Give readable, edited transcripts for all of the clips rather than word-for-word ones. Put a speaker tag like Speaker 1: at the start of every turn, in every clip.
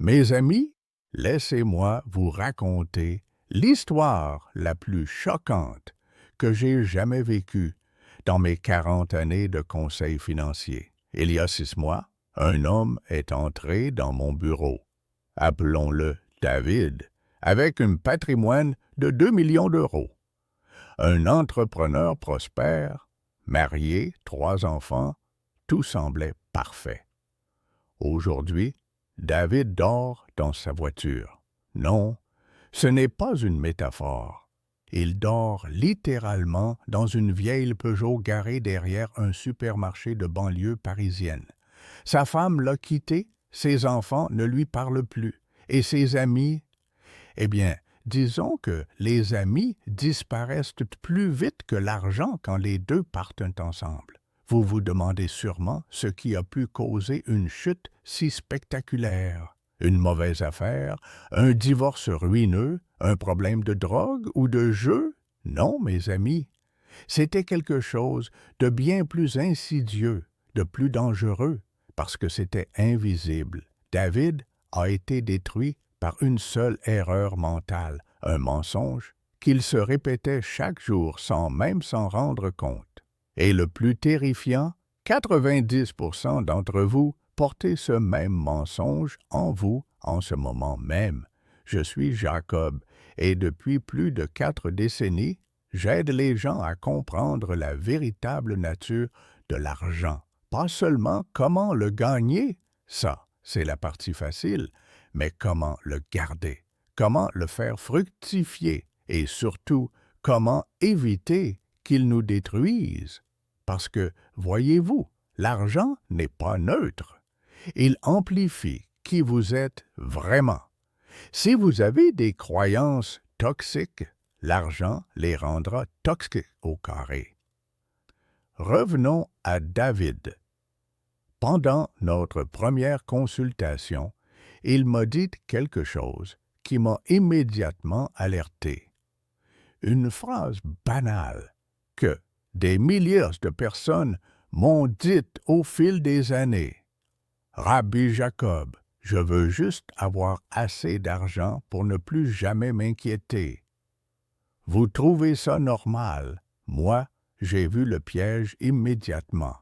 Speaker 1: Mes amis, laissez-moi vous raconter l'histoire la plus choquante que j'ai jamais vécue dans mes 40 années de conseil financier. Il y a 6 mois, un homme est entré dans mon bureau, appelons-le David, avec un patrimoine de 2 millions d'euros. Un entrepreneur prospère, marié, 3 enfants, tout semblait parfait. Aujourd'hui, David dort dans sa voiture. Non, ce n'est pas une métaphore. Il dort littéralement dans une vieille Peugeot garée derrière un supermarché de banlieue parisienne. Sa femme l'a quitté, ses enfants ne lui parlent plus, et ses amis, eh bien, disons que les amis disparaissent plus vite que l'argent quand les deux partent ensemble. Vous vous demandez sûrement ce qui a pu causer une chute si spectaculaire. Une mauvaise affaire, un divorce ruineux, un problème de drogue ou de jeu? Non, mes amis. C'était quelque chose de bien plus insidieux, de plus dangereux, parce que c'était invisible. David a été détruit par une seule erreur mentale, un mensonge qu'il se répétait chaque jour sans même s'en rendre compte. Et le plus terrifiant, 90% d'entre vous portez ce même mensonge en vous en ce moment même. Je suis Jacob et depuis plus de 4 décennies, j'aide les gens à comprendre la véritable nature de l'argent. Pas seulement comment le gagner, ça, c'est la partie facile, mais comment le garder, comment le faire fructifier et surtout comment éviter qu'il nous détruise. Parce que, voyez-vous, l'argent n'est pas neutre. Il amplifie qui vous êtes vraiment. Si vous avez des croyances toxiques, l'argent les rendra toxiques au carré. Revenons à David. Pendant notre première consultation, il m'a dit quelque chose qui m'a immédiatement alerté. Une phrase banale que des milliers de personnes m'ont dite au fil des années. Rabbi Jacob, je veux juste avoir assez d'argent pour ne plus jamais m'inquiéter. Vous trouvez ça normal? Moi, j'ai vu le piège immédiatement.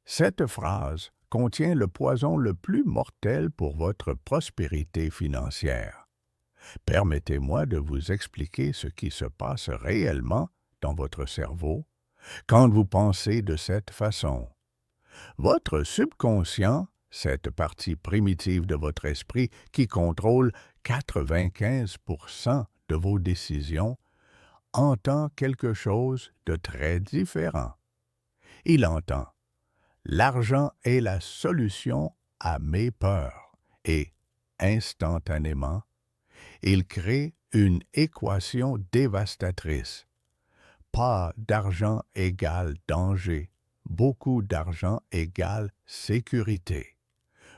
Speaker 1: Cette phrase contient le poison le plus mortel pour votre prospérité financière. Permettez-moi de vous expliquer ce qui se passe réellement dans votre cerveau quand vous pensez de cette façon. Votre subconscient, cette partie primitive de votre esprit qui contrôle 95% de vos décisions, entend quelque chose de très différent. Il entend « L'argent est la solution à mes peurs » et, instantanément, il crée une équation dévastatrice. Pas d'argent égale danger. Beaucoup d'argent égale sécurité.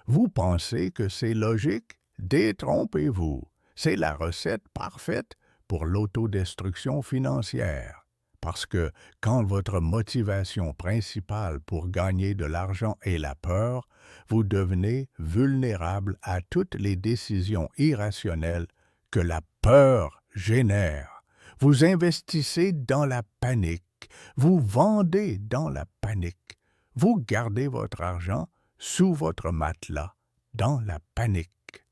Speaker 1: Vous pensez que c'est logique? Détrompez-vous. C'est la recette parfaite pour l'autodestruction financière. Parce que quand votre motivation principale pour gagner de l'argent est la peur, vous devenez vulnérable à toutes les décisions irrationnelles que la peur génère. Vous investissez dans la panique. Vous vendez dans la panique. Vous gardez votre argent sous votre matelas dans la panique.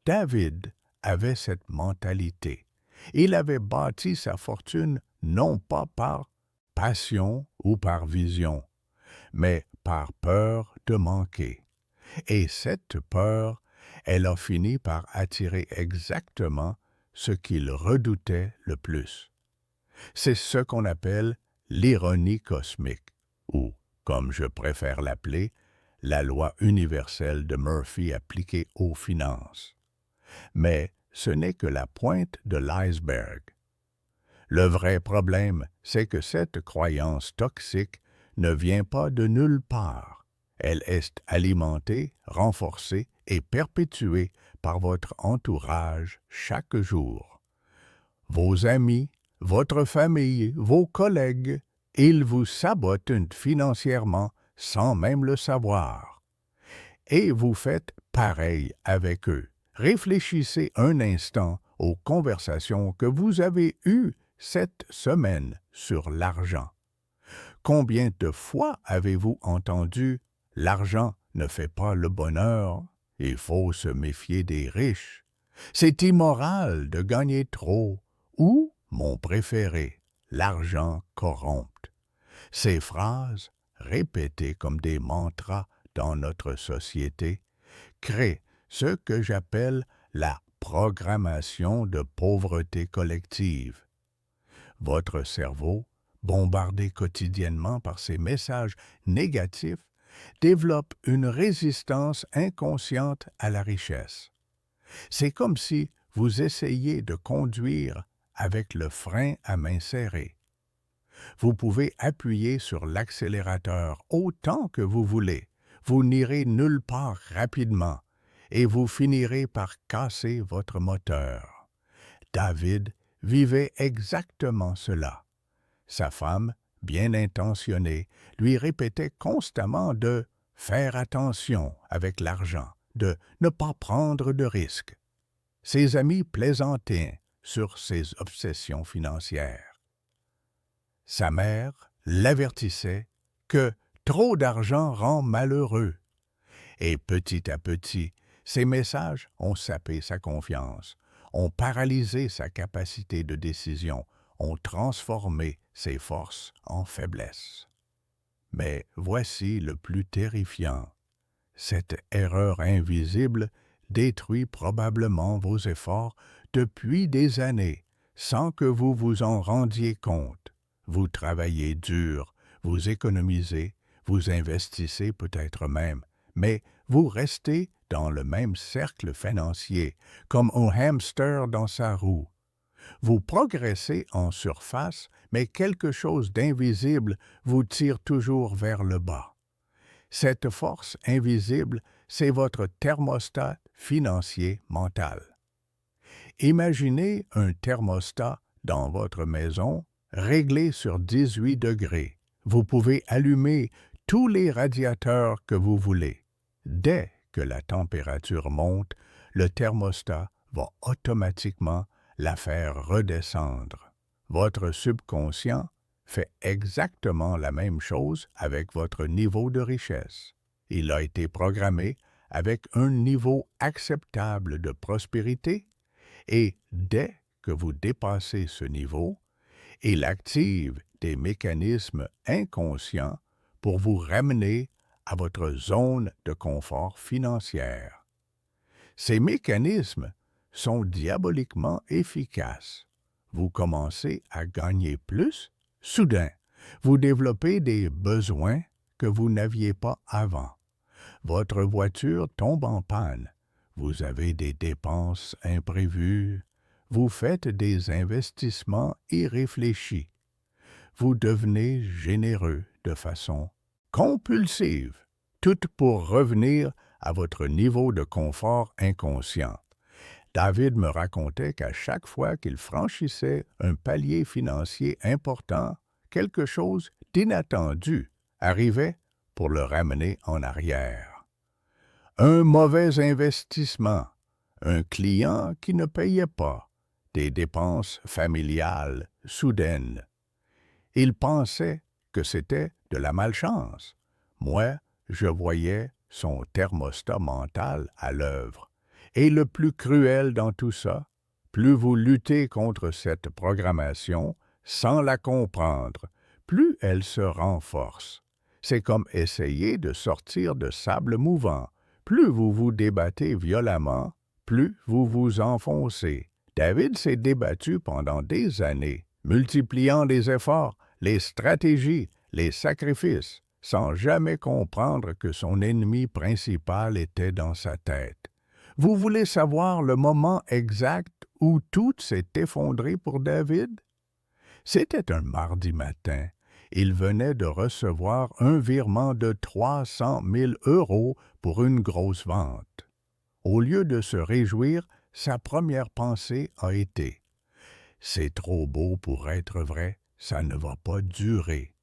Speaker 1: David avait cette mentalité. Il avait bâti sa fortune non pas par passion ou par vision, mais par peur de manquer. Et cette peur, elle a fini par attirer exactement ce qu'il redoutait le plus. C'est ce qu'on appelle l'ironie cosmique, ou, comme je préfère l'appeler, la loi universelle de Murphy appliquée aux finances. Mais ce n'est que la pointe de l'iceberg. Le vrai problème, c'est que cette croyance toxique ne vient pas de nulle part. Elle est alimentée, renforcée et perpétuée par votre entourage chaque jour. Vos amis, votre famille, vos collègues, ils vous sabotent financièrement sans même le savoir. Et vous faites pareil avec eux. Réfléchissez un instant aux conversations que vous avez eues cette semaine sur l'argent. Combien de fois avez-vous entendu « l'argent ne fait pas le bonheur, il faut se méfier des riches, c'est immoral de gagner trop » ou, mon préféré, « l'argent corrompt ». Ces phrases, répétées comme des mantras dans notre société, créent ce que j'appelle la programmation de pauvreté collective. Votre cerveau, bombardé quotidiennement par ces messages négatifs, développe une résistance inconsciente à la richesse. C'est comme si vous essayiez de conduire avec le frein à main serrée. Vous pouvez appuyer sur l'accélérateur autant que vous voulez. Vous n'irez nulle part rapidement et vous finirez par casser votre moteur. David vivait exactement cela. Sa femme, bien intentionnée, lui répétait constamment de faire attention avec l'argent, de ne pas prendre de risques. Ses amis plaisantaient sur ses obsessions financières. Sa mère l'avertissait que trop d'argent rend malheureux. Et petit à petit, ces messages ont sapé sa confiance, ont paralysé sa capacité de décision, ont transformé ses forces en faiblesse. Mais voici le plus terrifiant. Cette erreur invisible détruit probablement vos efforts depuis des années, sans que vous vous en rendiez compte. Vous travaillez dur, vous économisez, vous investissez peut-être même, mais vous restez dans le même cercle financier, comme un hamster dans sa roue. Vous progressez en surface, mais quelque chose d'invisible vous tire toujours vers le bas. Cette force invisible, c'est votre thermostat financier mental. Imaginez un thermostat dans votre maison réglé sur 18 degrés. Vous pouvez allumer tous les radiateurs que vous voulez. Dès que la température monte, le thermostat va automatiquement la faire redescendre. Votre subconscient fait exactement la même chose avec votre niveau de richesse. Il a été programmé avec un niveau acceptable de prospérité et dès que vous dépassez ce niveau, il active des mécanismes inconscients pour vous ramener à votre zone de confort financière. Ces mécanismes sont diaboliquement efficaces. Vous commencez à gagner plus, soudain, vous développez des besoins que vous n'aviez pas avant. Votre voiture tombe en panne, vous avez des dépenses imprévues, vous faites des investissements irréfléchis. Vous devenez généreux de façon compulsive, tout pour revenir à votre niveau de confort inconscient. David me racontait qu'à chaque fois qu'il franchissait un palier financier important, quelque chose d'inattendu arrivait pour le ramener en arrière. Un mauvais investissement, un client qui ne payait pas, des dépenses familiales soudaines. Il pensait que c'était de la malchance. Moi, je voyais son thermostat mental à l'œuvre. Et le plus cruel dans tout ça, plus vous luttez contre cette programmation sans la comprendre, plus elle se renforce. C'est comme essayer de sortir de sable mouvant. Plus vous vous débattez violemment, plus vous vous enfoncez. David s'est débattu pendant des années, multipliant les efforts, les stratégies, les sacrifices, sans jamais comprendre que son ennemi principal était dans sa tête. Vous voulez savoir le moment exact où tout s'est effondré pour David? C'était un mardi matin. Il venait de recevoir un virement de 300 000 € pour une grosse vente. Au lieu de se réjouir, sa première pensée a été « C'est trop beau pour être vrai, ça ne va pas durer ».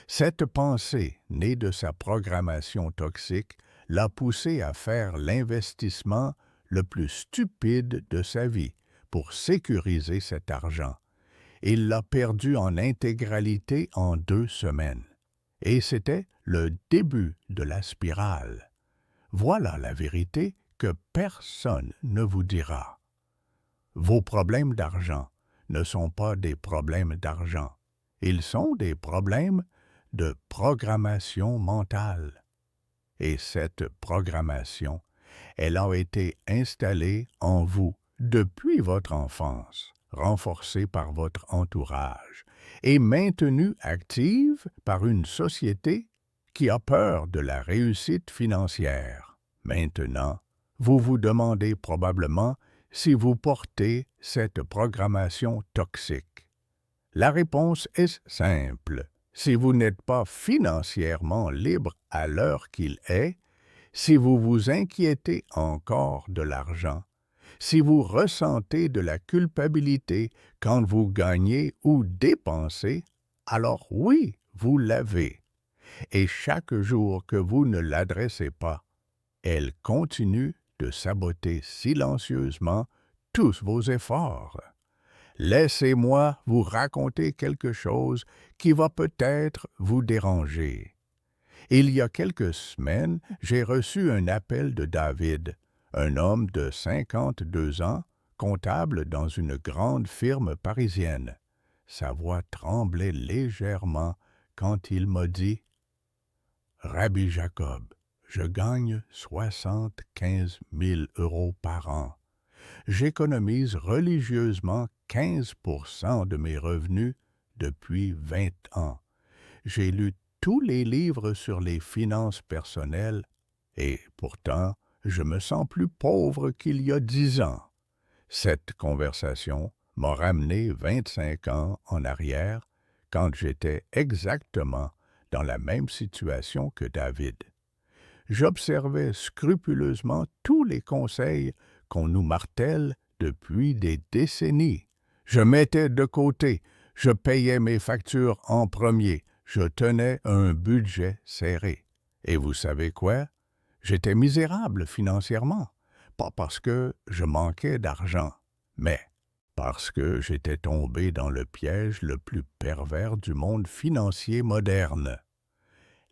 Speaker 1: Cette pensée, née de sa programmation toxique, l'a poussé à faire l'investissement le plus stupide de sa vie pour sécuriser cet argent. Il l'a perdu en intégralité en 2 semaines. Et c'était le début de la spirale. Voilà la vérité que personne ne vous dira. Vos problèmes d'argent ne sont pas des problèmes d'argent. Ils sont des problèmes de programmation mentale. Et cette programmation, elle a été installée en vous depuis votre enfance, renforcée par votre entourage et maintenue active par une société qui a peur de la réussite financière. Maintenant, vous vous demandez probablement si vous portez cette programmation toxique. La réponse est simple. Si vous n'êtes pas financièrement libre à l'heure qu'il est, si vous vous inquiétez encore de l'argent, si vous ressentez de la culpabilité quand vous gagnez ou dépensez, alors oui, vous l'avez. Et chaque jour que vous ne l'adressez pas, elle continue de saboter silencieusement tous vos efforts. Laissez-moi vous raconter quelque chose qui va peut-être vous déranger. Il y a quelques semaines, j'ai reçu un appel de David, un homme de 52 ans, comptable dans une grande firme parisienne. Sa voix tremblait légèrement quand il m'a dit « Rabbi Jacob, je gagne 75 000 € par an. J'économise religieusement 15% de mes revenus depuis 20 ans. J'ai lu tous les livres sur les finances personnelles et pourtant, je me sens plus pauvre qu'il y a 10 ans. » Cette conversation m'a ramené 25 ans en arrière quand j'étais exactement dans la même situation que David. J'observais scrupuleusement tous les conseils qu'on nous martèle depuis des décennies. Je mettais de côté, je payais mes factures en premier, je tenais un budget serré. Et vous savez quoi? J'étais misérable financièrement, pas parce que je manquais d'argent, mais parce que j'étais tombé dans le piège le plus pervers du monde financier moderne.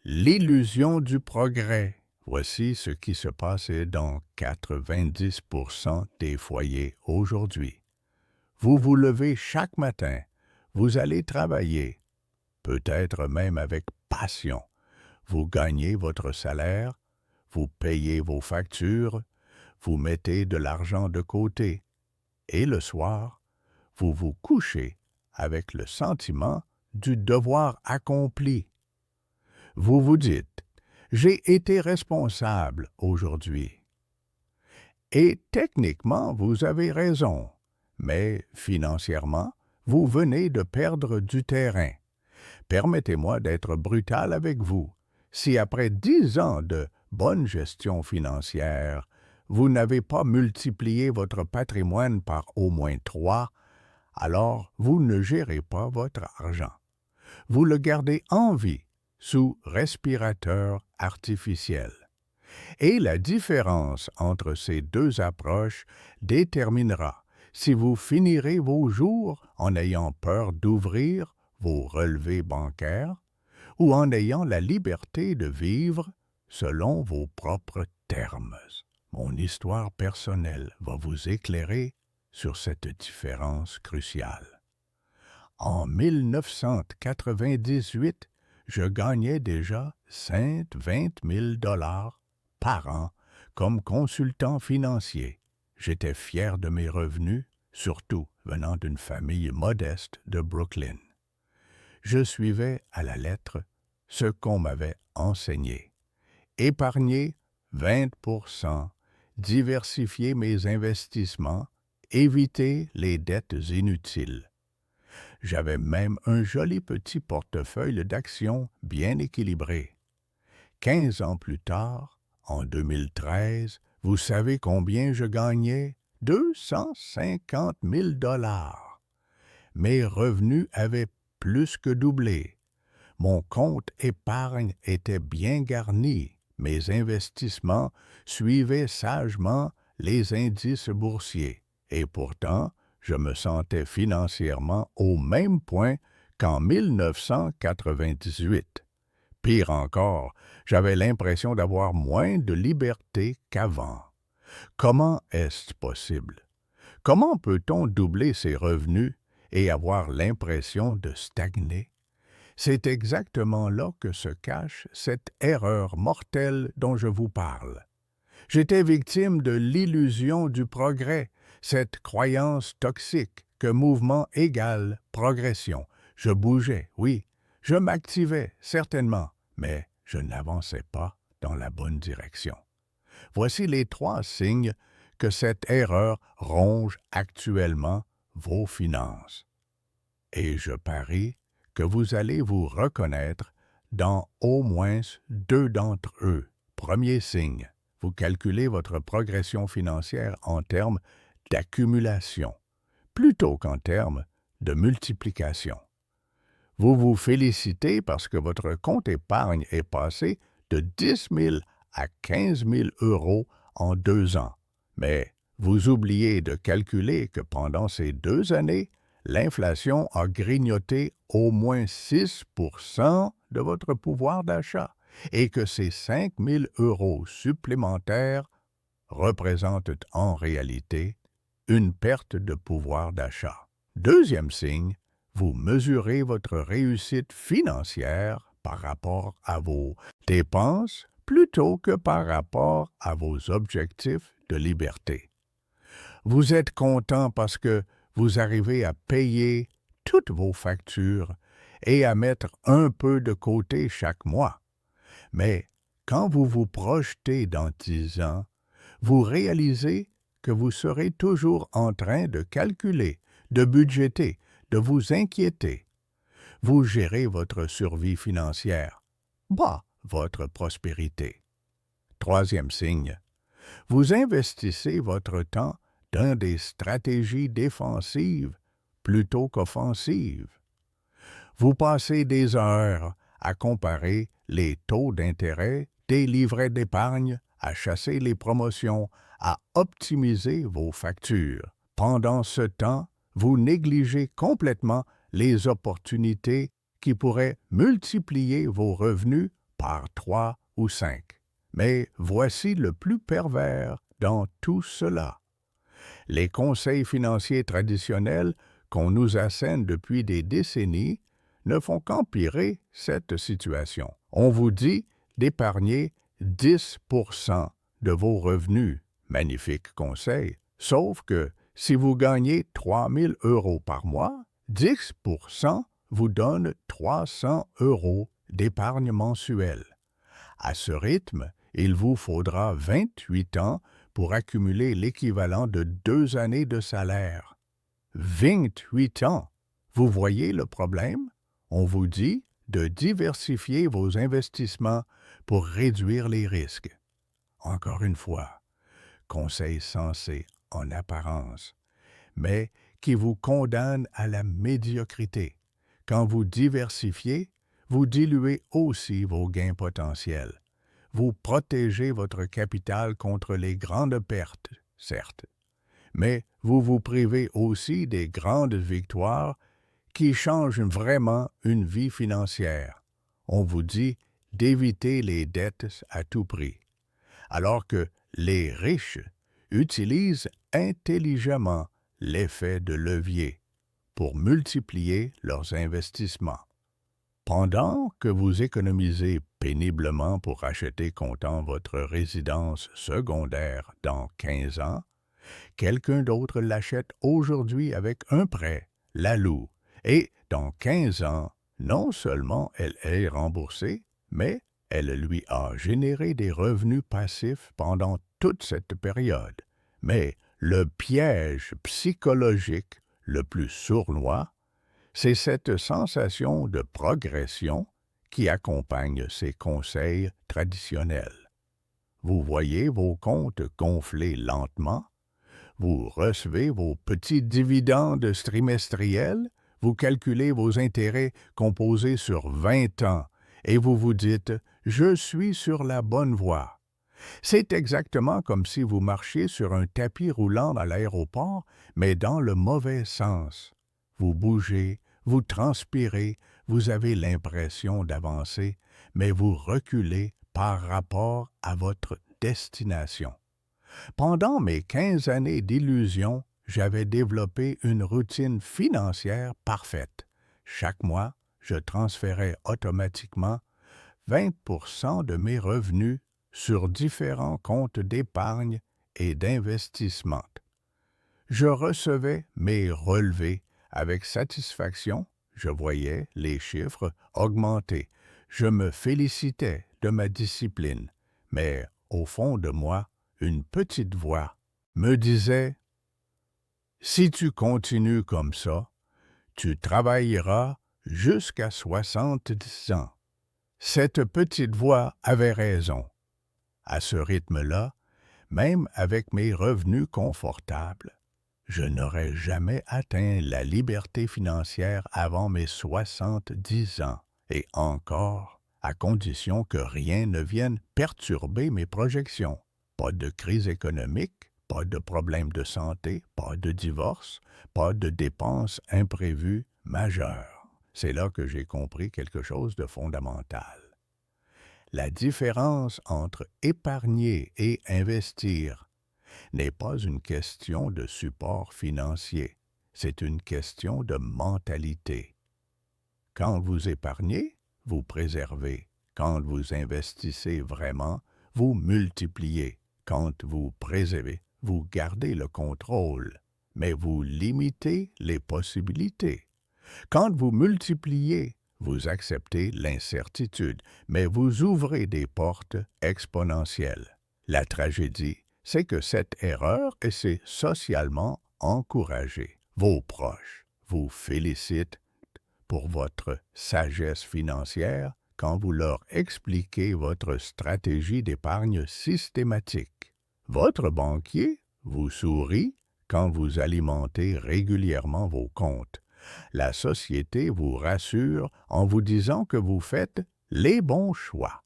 Speaker 1: L'illusion du progrès. Voici ce qui se passait dans 90% des foyers aujourd'hui. Vous vous levez chaque matin, vous allez travailler, peut-être même avec passion. Vous gagnez votre salaire, vous payez vos factures, vous mettez de l'argent de côté, et le soir, vous vous couchez avec le sentiment du devoir accompli. Vous vous dites, j'ai été responsable aujourd'hui. Et techniquement, vous avez raison, mais financièrement, vous venez de perdre du terrain. Permettez-moi d'être brutal avec vous. Si après 10 ans de bonne gestion financière, vous n'avez pas multiplié votre patrimoine par au moins 3, alors vous ne gérez pas votre argent. Vous le gardez en vie sous respirateur artificiel. Et la différence entre ces deux approches déterminera si vous finirez vos jours en ayant peur d'ouvrir vos relevés bancaires ou en ayant la liberté de vivre selon vos propres termes. Mon histoire personnelle va vous éclairer sur cette différence cruciale. En 1998, je gagnais déjà 20 000 $ par an comme consultant financier. J'étais fier de mes revenus, surtout venant d'une famille modeste de Brooklyn. Je suivais à la lettre ce qu'on m'avait enseigné. Épargner 20%, diversifier mes investissements, éviter les dettes inutiles. J'avais même un joli petit portefeuille d'actions bien équilibré. 15 ans plus tard, en 2013, vous savez combien je gagnais? 250 000 $. Mes revenus avaient plus que doublé. Mon compte épargne était bien garni, Mes investissements suivaient sagement les indices boursiers, et pourtant, je me sentais financièrement au même point qu'en 1998. Pire encore, j'avais l'impression d'avoir moins de liberté qu'avant. Comment est-ce possible? Comment peut-on doubler ses revenus et avoir l'impression de stagner? C'est exactement là que se cache cette erreur mortelle dont je vous parle. J'étais victime de l'illusion du progrès, cette croyance toxique que mouvement égale progression. Je bougeais, oui, je m'activais, certainement, mais je n'avançais pas dans la bonne direction. Voici les 3 signes que cette erreur ronge actuellement vos finances. Et je parie que vous allez vous reconnaître dans au moins 2 d'entre eux. Premier signe, vous calculez votre progression financière en termes d'accumulation, plutôt qu'en termes de multiplication. Vous vous félicitez parce que votre compte épargne est passé de 10 000 à 15 000 euros en 2 ans. Mais vous oubliez de calculer que pendant ces 2 années, l'inflation a grignoté au moins 6% de votre pouvoir d'achat et que ces 5 000 euros supplémentaires représentent en réalité une perte de pouvoir d'achat. Deuxième signe, vous mesurez votre réussite financière par rapport à vos dépenses plutôt que par rapport à vos objectifs de liberté. Vous êtes content parce que vous arrivez à payer toutes vos factures et à mettre un peu de côté chaque mois. Mais quand vous vous projetez dans 10 ans, vous réalisez que vous serez toujours en train de calculer, de budgéter, de vous inquiéter. Vous gérez votre survie financière, pas votre prospérité. Troisième signe, vous investissez votre temps dans des stratégies défensives plutôt qu'offensives. Vous passez des heures à comparer les taux d'intérêt des livrets d'épargne, à chasser les promotions, à optimiser vos factures. Pendant ce temps, vous négligez complètement les opportunités qui pourraient multiplier vos revenus par 3 ou 5. Mais voici le plus pervers dans tout cela. Les conseils financiers traditionnels qu'on nous assène depuis des décennies ne font qu'empirer cette situation. On vous dit d'épargner 10% de vos revenus. Magnifique conseil. Sauf que si vous gagnez 3 000 euros par mois, 10% vous donne 300 euros d'épargne mensuelle. À ce rythme, il vous faudra 28 ans pour accumuler l'équivalent de 2 années de salaire. 28 ans! Vous voyez le problème? On vous dit de diversifier vos investissements pour réduire les risques. Encore une fois, conseil sensé en apparence, mais qui vous condamne à la médiocrité. Quand vous diversifiez, vous diluez aussi vos gains potentiels. Vous protégez votre capital contre les grandes pertes, certes, mais vous vous privez aussi des grandes victoires qui changent vraiment une vie financière. On vous dit d'éviter les dettes à tout prix, alors que les riches utilisent intelligemment l'effet de levier pour multiplier leurs investissements. Pendant que vous économisez péniblement pour acheter comptant votre résidence secondaire dans 15 ans, quelqu'un d'autre l'achète aujourd'hui avec un prêt, la loue, et dans 15 ans, non seulement elle est remboursée, mais elle lui a généré des revenus passifs pendant toute cette période. Mais le piège psychologique le plus sournois, c'est cette sensation de progression qui accompagne ces conseils traditionnels. Vous voyez vos comptes gonfler lentement, vous recevez vos petits dividendes trimestriels, vous calculez vos intérêts composés sur 20 ans et vous vous dites « Je suis sur la bonne voie. C'est exactement comme si vous marchiez sur un tapis roulant à l'aéroport, mais dans le mauvais sens. Vous bougez, vous transpirez, vous avez l'impression d'avancer, mais vous reculez par rapport à votre destination. Pendant mes 15 années d'illusion, j'avais développé une routine financière parfaite. Chaque mois, je transférais automatiquement 20% de mes revenus sur différents comptes d'épargne et d'investissement. Je recevais mes relevés avec satisfaction, je voyais les chiffres augmenter, je me félicitais de ma discipline, mais au fond de moi, une petite voix me disait « Si tu continues comme ça, tu travailleras jusqu'à 70 ans. » Cette petite voix avait raison. À ce rythme-là, même avec mes revenus confortables, je n'aurais jamais atteint la liberté financière avant mes 70 ans, et encore, à condition que rien ne vienne perturber mes projections. Pas de crise économique, pas de problème de santé, pas de divorce, pas de dépenses imprévues majeures. C'est là que j'ai compris quelque chose de fondamental. La différence entre épargner et investir n'est pas une question de support financier, c'est une question de mentalité. Quand vous épargnez, vous préservez. Quand vous investissez vraiment, vous multipliez. Quand vous préservez, vous gardez le contrôle, mais vous limitez les possibilités. Quand vous multipliez, vous acceptez l'incertitude, mais vous ouvrez des portes exponentielles. La tragédie, c'est que cette erreur est socialement encouragée. Vos proches vous félicitent pour votre sagesse financière quand vous leur expliquez votre stratégie d'épargne systématique. Votre banquier vous sourit quand vous alimentez régulièrement vos comptes. La société vous rassure en vous disant que vous faites les bons choix.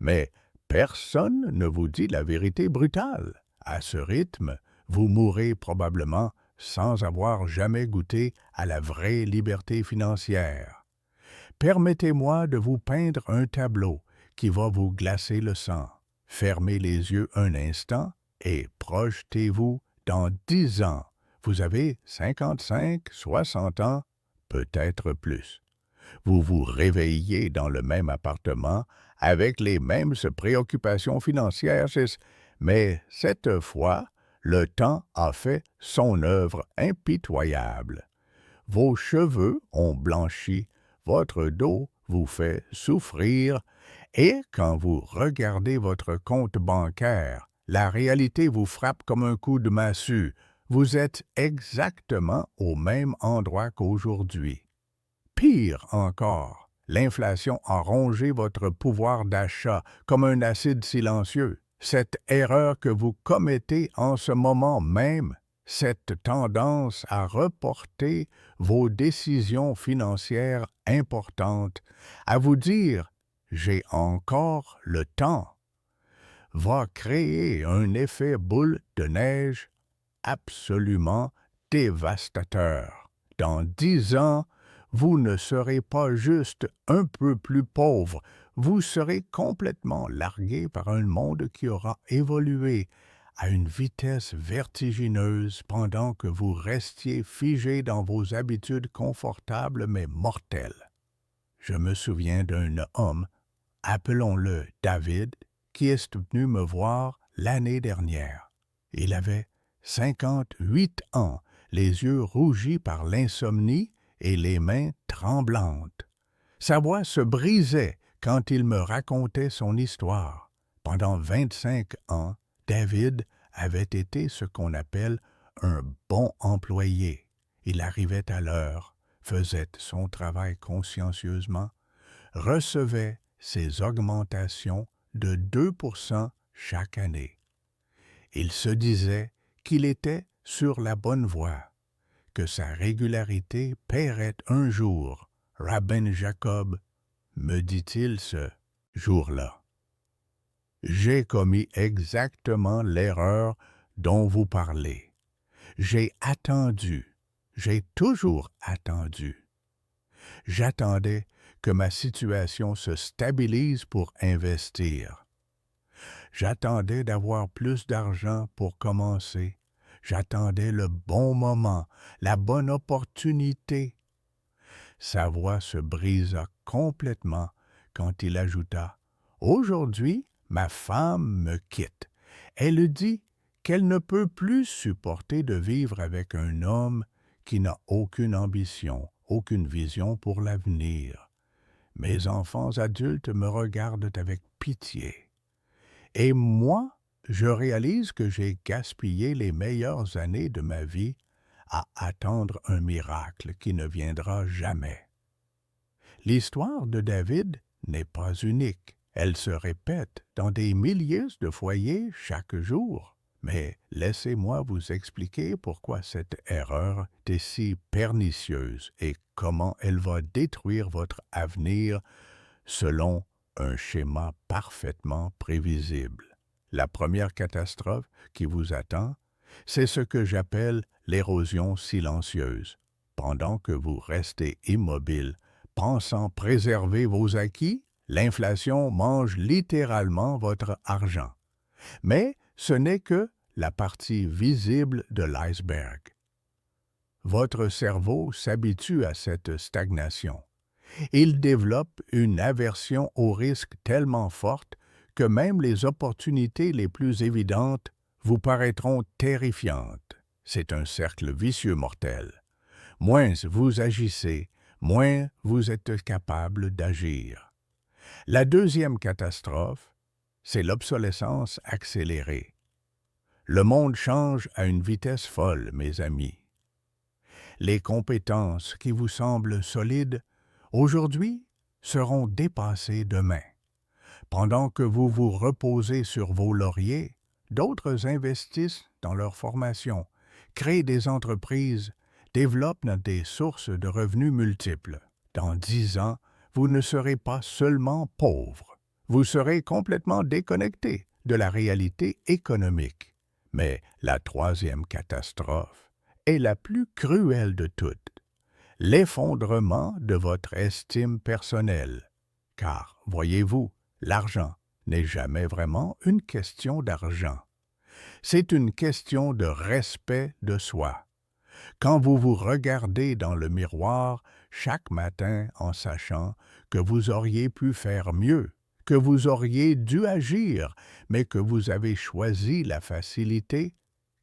Speaker 1: Mais personne ne vous dit la vérité brutale. À ce rythme, vous mourrez probablement sans avoir jamais goûté à la vraie liberté financière. Permettez-moi de vous peindre un tableau qui va vous glacer le sang. Fermez les yeux un instant et projetez-vous dans 10 ans. Vous avez 55, 60 ans, peut-être plus. Vous vous réveillez dans le même appartement avec les mêmes préoccupations financières, mais cette fois, le temps a fait son œuvre impitoyable. Vos cheveux ont blanchi, votre dos vous fait souffrir, et quand vous regardez votre compte bancaire, la réalité vous frappe comme un coup de massue. Vous êtes exactement au même endroit qu'aujourd'hui. Pire encore, l'inflation a rongé votre pouvoir d'achat comme un acide silencieux. Cette erreur que vous commettez en ce moment même, cette tendance à reporter vos décisions financières importantes, à vous dire « j'ai encore le temps », va créer un effet boule de neige absolument dévastateur. Dans 10 ans, vous ne serez pas juste un peu plus pauvre, vous serez complètement largué par un monde qui aura évolué à une vitesse vertigineuse pendant que vous restiez figé dans vos habitudes confortables mais mortelles. Je me souviens d'un homme, appelons-le David, qui est venu me voir l'année dernière. Il avait 58 ans, les yeux rougis par l'insomnie et les mains tremblantes. Sa voix se brisait quand il me racontait son histoire. Pendant 25 ans, David avait été ce qu'on appelle un bon employé. Il arrivait à l'heure, faisait son travail consciencieusement, recevait ses augmentations de 2% chaque année. Il se disait qu'il était sur la bonne voie, que sa régularité paierait un jour. Rabben Jacob, me dit-il, se jour-là. J'ai commis exactement l'erreur dont vous parlez. J'ai attendu, j'ai toujours attendu. J'attendais que ma situation se stabilise pour investir. J'attendais d'avoir plus d'argent pour commencer. J'attendais le bon moment, la bonne opportunité. Sa voix se brisa complètement quand il ajouta: Aujourd'hui, ma femme me quitte. Elle dit qu'elle ne peut plus supporter de vivre avec un homme qui n'a aucune ambition, aucune vision pour l'avenir. Mes enfants adultes me regardent avec pitié. Et moi, je réalise que j'ai gaspillé les meilleures années de ma vie à attendre un miracle qui ne viendra jamais. L'histoire de David n'est pas unique. Elle se répète dans des milliers de foyers chaque jour. Mais laissez-moi vous expliquer pourquoi cette erreur est si pernicieuse et comment elle va détruire votre avenir selon un schéma parfaitement prévisible. La première catastrophe qui vous attend, c'est ce que j'appelle l'érosion silencieuse. Pendant que vous restez immobile, pensant préserver vos acquis, l'inflation mange littéralement votre argent. Mais ce n'est que la partie visible de l'iceberg. Votre cerveau s'habitue à cette stagnation. Il développe une aversion au risque tellement forte que même les opportunités les plus évidentes vous paraîtront terrifiantes. C'est un cercle vicieux mortel. Moins vous agissez, moins vous êtes capable d'agir. La deuxième catastrophe, c'est l'obsolescence accélérée. Le monde change à une vitesse folle, mes amis. Les compétences qui vous semblent solides aujourd'hui seront dépassées demain. Pendant que vous vous reposez sur vos lauriers, d'autres investissent dans leur formation, créent des entreprises, développent des sources de revenus multiples. Dans 10 ans, vous ne serez pas seulement pauvre, vous serez complètement déconnecté de la réalité économique. Mais la troisième catastrophe est la plus cruelle de toutes: l'effondrement de votre estime personnelle. Car, voyez-vous, l'argent n'est jamais vraiment une question d'argent. C'est une question de respect de soi. Quand vous vous regardez dans le miroir chaque matin en sachant que vous auriez pu faire mieux, que vous auriez dû agir, mais que vous avez choisi la facilité,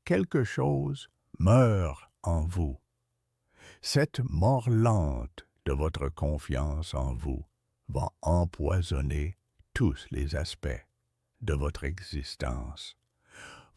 Speaker 1: quelque chose meurt en vous. Cette mort lente de votre confiance en vous va empoisonner tous les aspects de votre existence.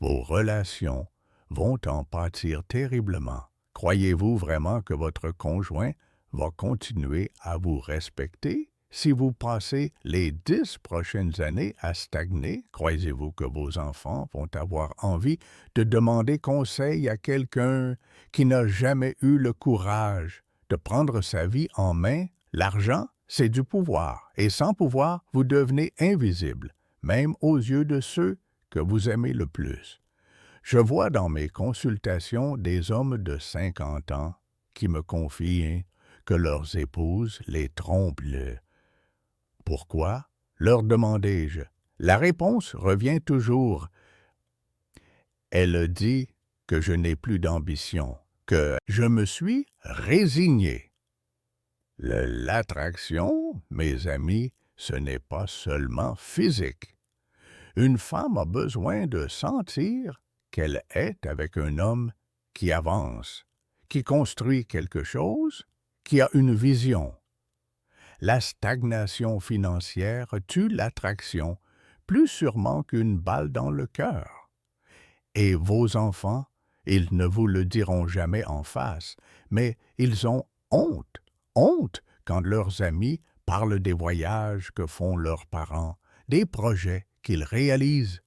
Speaker 1: Vos relations vont en pâtir terriblement. Croyez-vous vraiment que votre conjoint va continuer à vous respecter si vous passez les 10 prochaines années à stagner? Croyez-vous que vos enfants vont avoir envie de demander conseil à quelqu'un qui n'a jamais eu le courage de prendre sa vie en main? L'argent, c'est du pouvoir, et sans pouvoir, vous devenez invisible, même aux yeux de ceux que vous aimez le plus. Je vois dans mes consultations des hommes de 50 ans qui me confient que leurs épouses les trompent. Pourquoi? Leur demandai-je. La réponse revient toujours. Elle dit que je n'ai plus d'ambition, que je me suis résigné. L'attraction, mes amis, ce n'est pas seulement physique. Une femme a besoin de sentir qu'elle est avec un homme qui avance, qui construit quelque chose, qui a une vision. La stagnation financière tue l'attraction plus sûrement qu'une balle dans le cœur. Et vos enfants, ils ne vous le diront jamais en face, mais ils ont honte quand leurs amis parlent des voyages que font leurs parents, des projets qu'ils réalisent,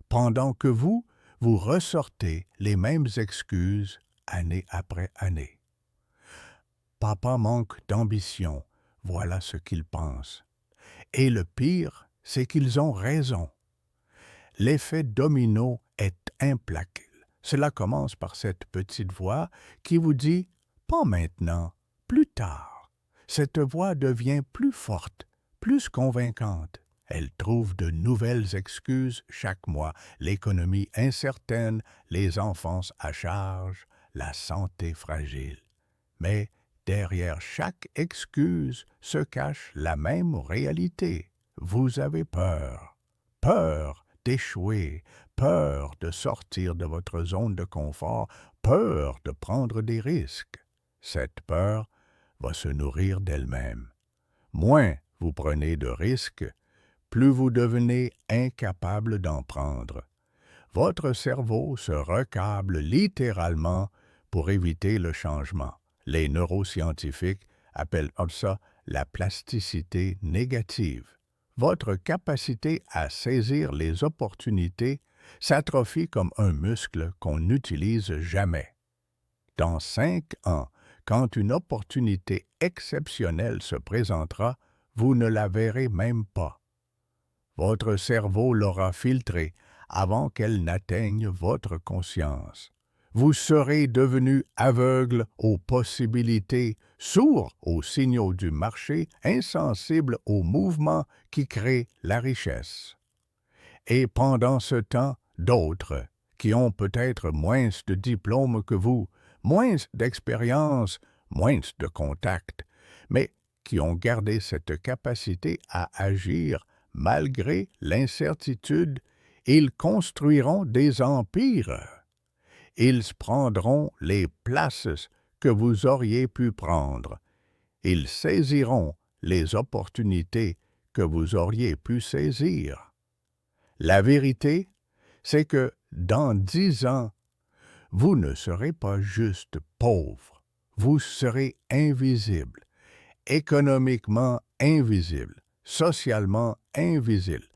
Speaker 1: pendant que vous ressortez les mêmes excuses année après année. Papa manque d'ambition, voilà ce qu'il pense. Et le pire, c'est qu'ils ont raison. L'effet domino est implacable. Cela commence par cette petite voix qui vous dit « pas maintenant, plus tard ». Cette voix devient plus forte, plus convaincante. Elle trouve de nouvelles excuses chaque mois, l'économie incertaine, les enfants à charge, la santé fragile. Mais derrière chaque excuse se cache la même réalité. Vous avez peur. Peur d'échouer, peur de sortir de votre zone de confort, peur de prendre des risques. Cette peur va se nourrir d'elle-même. Moins vous prenez de risques, plus vous devenez incapable d'en prendre. Votre cerveau se recable littéralement pour éviter le changement. Les neuroscientifiques appellent ça la plasticité négative. Votre capacité à saisir les opportunités s'atrophie comme un muscle qu'on n'utilise jamais. Dans 5 ans, quand une opportunité exceptionnelle se présentera, vous ne la verrez même pas. Votre cerveau l'aura filtrée avant qu'elle n'atteigne votre conscience. Vous serez devenu aveugle aux possibilités, sourd aux signaux du marché, insensible aux mouvements qui créent la richesse. Et pendant ce temps, d'autres, qui ont peut-être moins de diplômes que vous, moins d'expérience, moins de contacts, mais qui ont gardé cette capacité à agir malgré l'incertitude, ils construiront des empires. Ils prendront les places que vous auriez pu prendre. Ils saisiront les opportunités que vous auriez pu saisir. La vérité, c'est que dans 10 ans, vous ne serez pas juste pauvre, vous serez invisible, économiquement invisible, socialement invisible,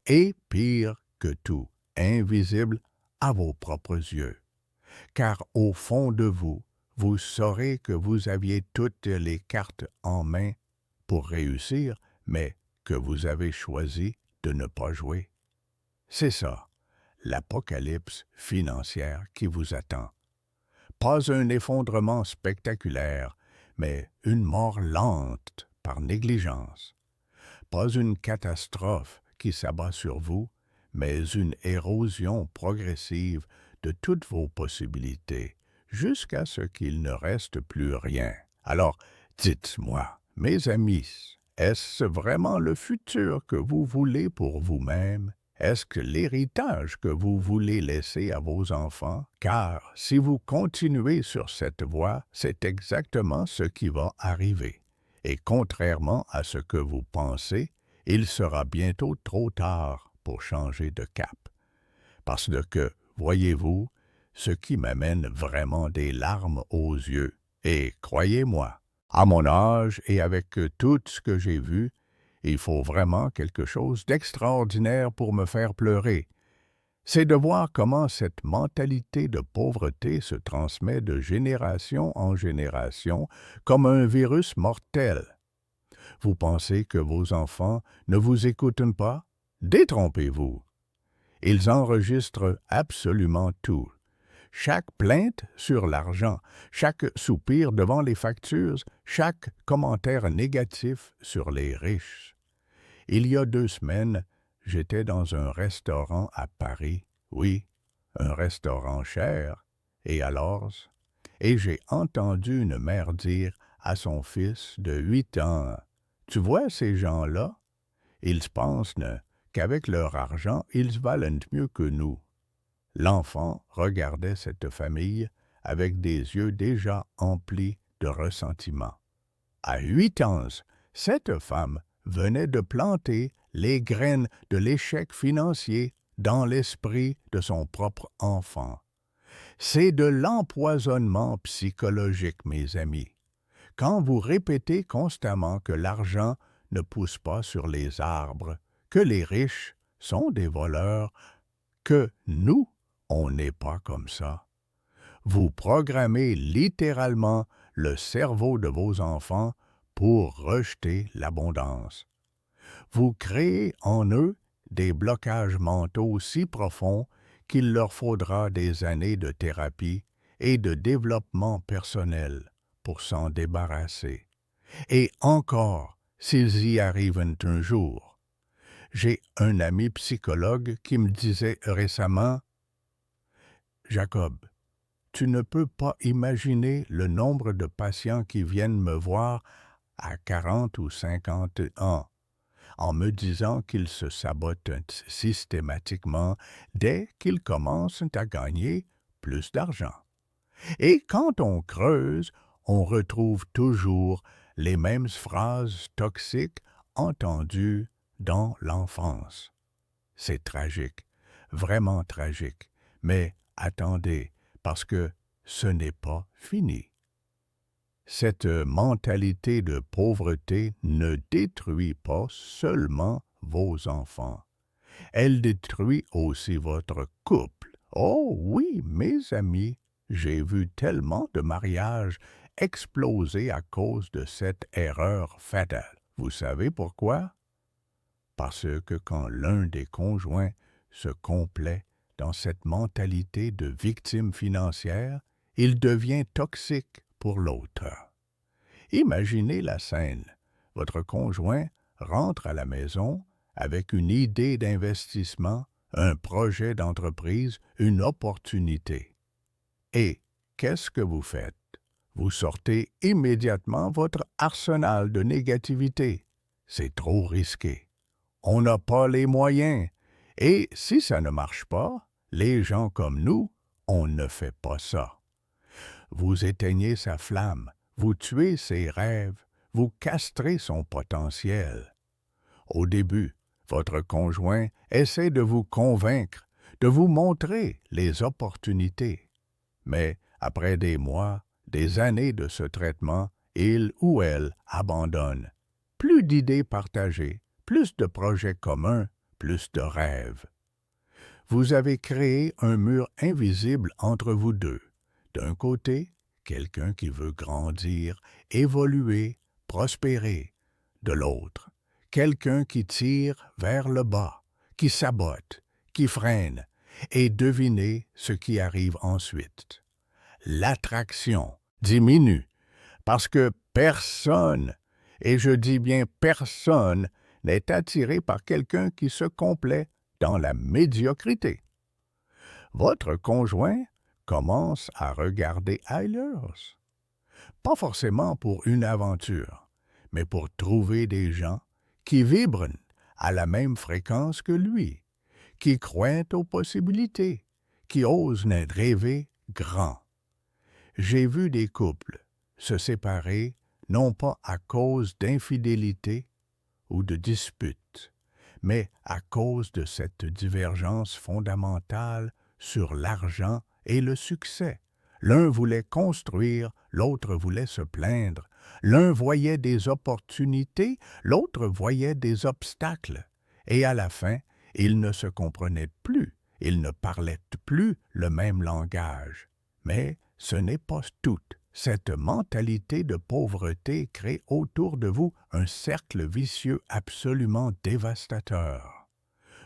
Speaker 1: et pire que tout, invisible à vos propres yeux. Car au fond de vous, vous saurez que vous aviez toutes les cartes en main pour réussir, mais que vous avez choisi de ne pas jouer. C'est ça, l'apocalypse financière qui vous attend. Pas un effondrement spectaculaire, mais une mort lente par négligence. Pas une catastrophe qui s'abat sur vous, mais une érosion progressive de toutes vos possibilités, jusqu'à ce qu'il ne reste plus rien. Alors, dites-moi, mes amis, est-ce vraiment le futur que vous voulez pour vous-même? Est-ce que l'héritage que vous voulez laisser à vos enfants? Car si vous continuez sur cette voie, c'est exactement ce qui va arriver. Et contrairement à ce que vous pensez, il sera bientôt trop tard pour changer de cap. Parce que, voyez-vous, ce qui m'amène vraiment des larmes aux yeux, et croyez-moi, à mon âge et avec tout ce que j'ai vu, il faut vraiment quelque chose d'extraordinaire pour me faire pleurer. C'est de voir comment cette mentalité de pauvreté se transmet de génération en génération comme un virus mortel. Vous pensez que vos enfants ne vous écoutent pas? Détrompez-vous. Ils enregistrent absolument tout. Chaque plainte sur l'argent, chaque soupir devant les factures, chaque commentaire négatif sur les riches. Il y a 2 semaines, j'étais dans un restaurant à Paris, oui, un restaurant cher, et alors, et j'ai entendu une mère dire à son fils de 8 ans, « Tu vois ces gens-là? Ils pensent qu'avec leur argent, ils valent mieux que nous. » L'enfant regardait cette famille avec des yeux déjà emplis de ressentiment. À 8 ans, cette femme venait de planter les graines de l'échec financier dans l'esprit de son propre enfant. C'est de l'empoisonnement psychologique, mes amis. Quand vous répétez constamment que l'argent ne pousse pas sur les arbres, que les riches sont des voleurs, que nous, on n'est pas comme ça. Vous programmez littéralement le cerveau de vos enfants pour rejeter l'abondance. Vous créez en eux des blocages mentaux si profonds qu'il leur faudra des années de thérapie et de développement personnel pour s'en débarrasser. Et encore, s'ils y arrivent un jour. J'ai un ami psychologue qui me disait récemment: Jacob, tu ne peux pas imaginer le nombre de patients qui viennent me voir à 40 ou 50 ans en me disant qu'ils se sabotent systématiquement dès qu'ils commencent à gagner plus d'argent. Et quand on creuse, on retrouve toujours les mêmes phrases toxiques entendues dans l'enfance. C'est tragique, vraiment tragique, mais attendez, parce que ce n'est pas fini. Cette mentalité de pauvreté ne détruit pas seulement vos enfants, elle détruit aussi votre couple. Oh oui, mes amis, j'ai vu tellement de mariages exploser à cause de cette erreur fatale. Vous savez pourquoi? Parce que quand l'un des conjoints se complaît dans cette mentalité de victime financière, il devient toxique pour l'autre. Imaginez la scène. Votre conjoint rentre à la maison avec une idée d'investissement, un projet d'entreprise, une opportunité. Et qu'est-ce que vous faites? Vous sortez immédiatement votre arsenal de négativité. C'est trop risqué. On n'a pas les moyens. Et si ça ne marche pas, les gens comme nous, on ne fait pas ça. Vous éteignez sa flamme, vous tuez ses rêves, vous castrez son potentiel. Au début, votre conjoint essaie de vous convaincre, de vous montrer les opportunités. Mais après des mois, des années de ce traitement, il ou elle abandonne. Plus d'idées partagées, plus de projets communs, plus de rêves. Vous avez créé un mur invisible entre vous deux. D'un côté, quelqu'un qui veut grandir, évoluer, prospérer. De l'autre, quelqu'un qui tire vers le bas, qui sabote, qui freine. Et devinez ce qui arrive ensuite. L'attraction diminue parce que personne, et je dis bien personne, n'est attiré par quelqu'un qui se complaît dans la médiocrité. Votre conjoint commence à regarder ailleurs. Pas forcément pour une aventure, mais pour trouver des gens qui vibrent à la même fréquence que lui, qui croient aux possibilités, qui osent rêver grand. J'ai vu des couples se séparer non pas à cause d'infidélité ou de disputes, mais à cause de cette divergence fondamentale sur l'argent et le succès. L'un voulait construire, l'autre voulait se plaindre. L'un voyait des opportunités, l'autre voyait des obstacles. Et à la fin, ils ne se comprenaient plus, ils ne parlaient plus le même langage. Mais ce n'est pas tout. Cette mentalité de pauvreté crée autour de vous un cercle vicieux absolument dévastateur.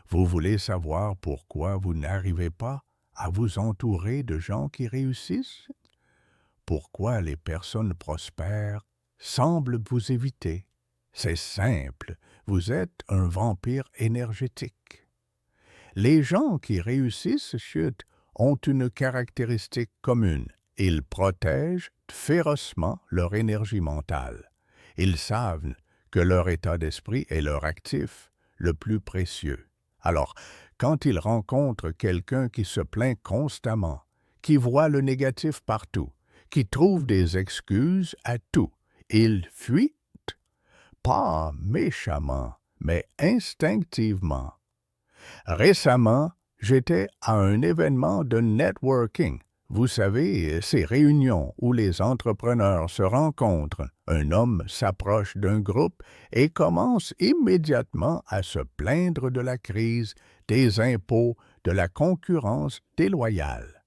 Speaker 1: Vous voulez savoir pourquoi vous n'arrivez pas à vous entourer de gens qui réussissent? Pourquoi les personnes prospères semblent vous éviter? C'est simple, vous êtes un vampire énergétique. Les gens qui réussissent, chut, ont une caractéristique commune. Ils protègent férocement leur énergie mentale. Ils savent que leur état d'esprit est leur actif le plus précieux. Alors, quand ils rencontrent quelqu'un qui se plaint constamment, qui voit le négatif partout, qui trouve des excuses à tout, ils fuient, pas méchamment, mais instinctivement. Récemment, j'étais à un événement de networking. Vous savez, ces réunions où les entrepreneurs se rencontrent, un homme s'approche d'un groupe et commence immédiatement à se plaindre de la crise, des impôts, de la concurrence déloyale.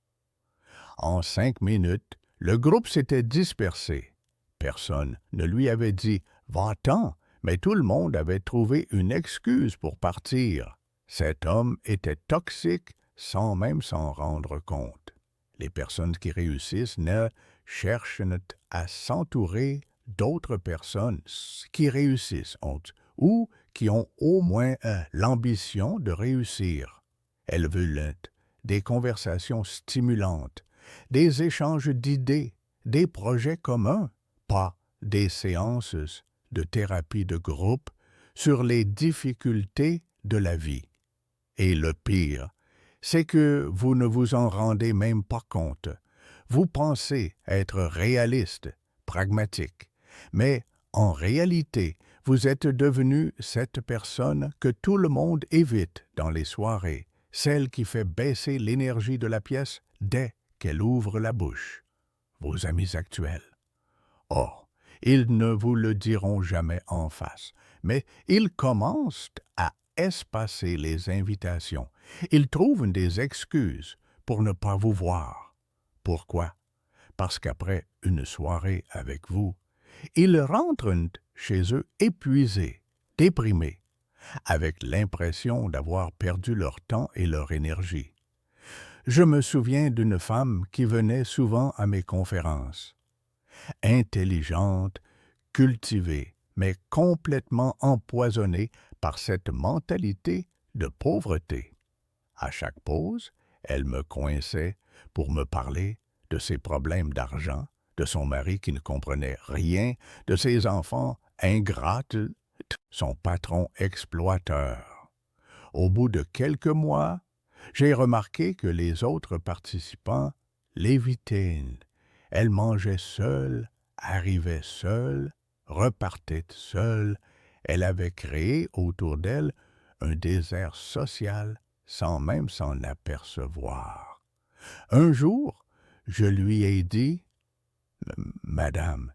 Speaker 1: En 5 minutes, le groupe s'était dispersé. Personne ne lui avait dit « Va-t'en », Mais tout le monde avait trouvé une excuse pour partir. Cet homme était toxique sans même s'en rendre compte. Les personnes qui réussissent ne cherchent à s'entourer d'autres personnes qui réussissent ou qui ont au moins l'ambition de réussir. Elles veulent des conversations stimulantes, des échanges d'idées, des projets communs, pas des séances de thérapie de groupe sur les difficultés de la vie. Et le pire, c'est que vous ne vous en rendez même pas compte. Vous pensez être réaliste, pragmatique, mais en réalité, vous êtes devenu cette personne que tout le monde évite dans les soirées, celle qui fait baisser l'énergie de la pièce dès qu'elle ouvre la bouche. Vos amis actuels. Oh, ils ne vous le diront jamais en face, mais ils commencent à espacer les invitations. Ils trouvent des excuses pour ne pas vous voir. Pourquoi? Parce qu'après une soirée avec vous, ils rentrent chez eux épuisés, déprimés, avec l'impression d'avoir perdu leur temps et leur énergie. Je me souviens d'une femme qui venait souvent à mes conférences. Intelligente, cultivée, mais complètement empoisonnée par cette mentalité de pauvreté. À chaque pause, elle me coinçait pour me parler de ses problèmes d'argent, de son mari qui ne comprenait rien, de ses enfants ingrats, son patron exploiteur. Au bout de quelques mois, j'ai remarqué que les autres participants l'évitaient. Elle mangeait seule, arrivait seule, repartait seule. Elle avait créé autour d'elle un désert social sans même s'en apercevoir. Un jour, je lui ai dit, Madame,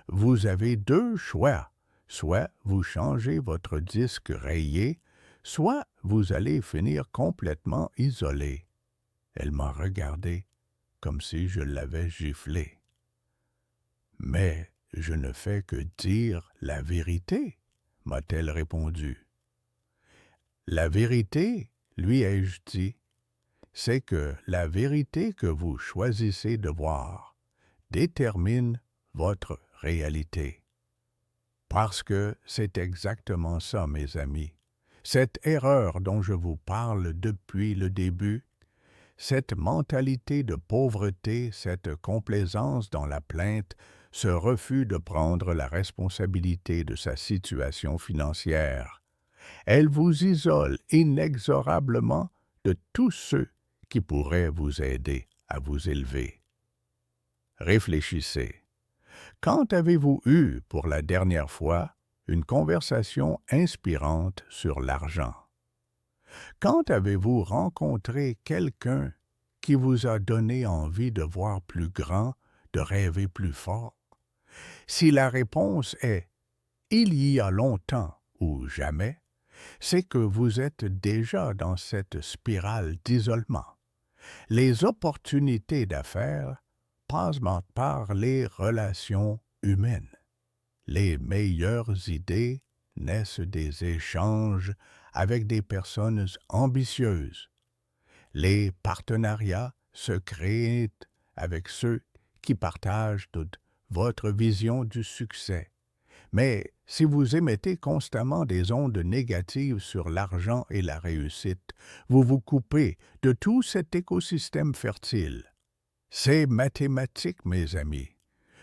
Speaker 1: vous avez deux choix. Soit vous changez votre disque rayé, soit vous allez finir complètement isolé. Elle m'a regardé comme si je l'avais giflé. Mais je ne fais que dire la vérité, m'a-t-elle répondu. La vérité, lui ai-je dit, c'est que la vérité que vous choisissez de voir détermine votre réalité. Parce que c'est exactement ça, mes amis. Cette erreur dont je vous parle depuis le début, cette mentalité de pauvreté, cette complaisance dans la plainte, ce refus de prendre la responsabilité de sa situation financière, elle vous isole inexorablement de tous ceux qui pourraient vous aider à vous élever. Réfléchissez. Quand avez-vous eu, pour la dernière fois, une conversation inspirante sur l'argent? Quand avez-vous rencontré quelqu'un qui vous a donné envie de voir plus grand, de rêver plus fort? Si la réponse est « il y a longtemps » ou « jamais », c'est que vous êtes déjà dans cette spirale d'isolement. Les opportunités d'affaires passent par les relations humaines. Les meilleures idées naissent des échanges avec des personnes ambitieuses. Les partenariats se créent avec ceux qui partagent toute votre vision du succès. Mais si vous émettez constamment des ondes négatives sur l'argent et la réussite, vous vous coupez de tout cet écosystème fertile. C'est mathématique, mes amis.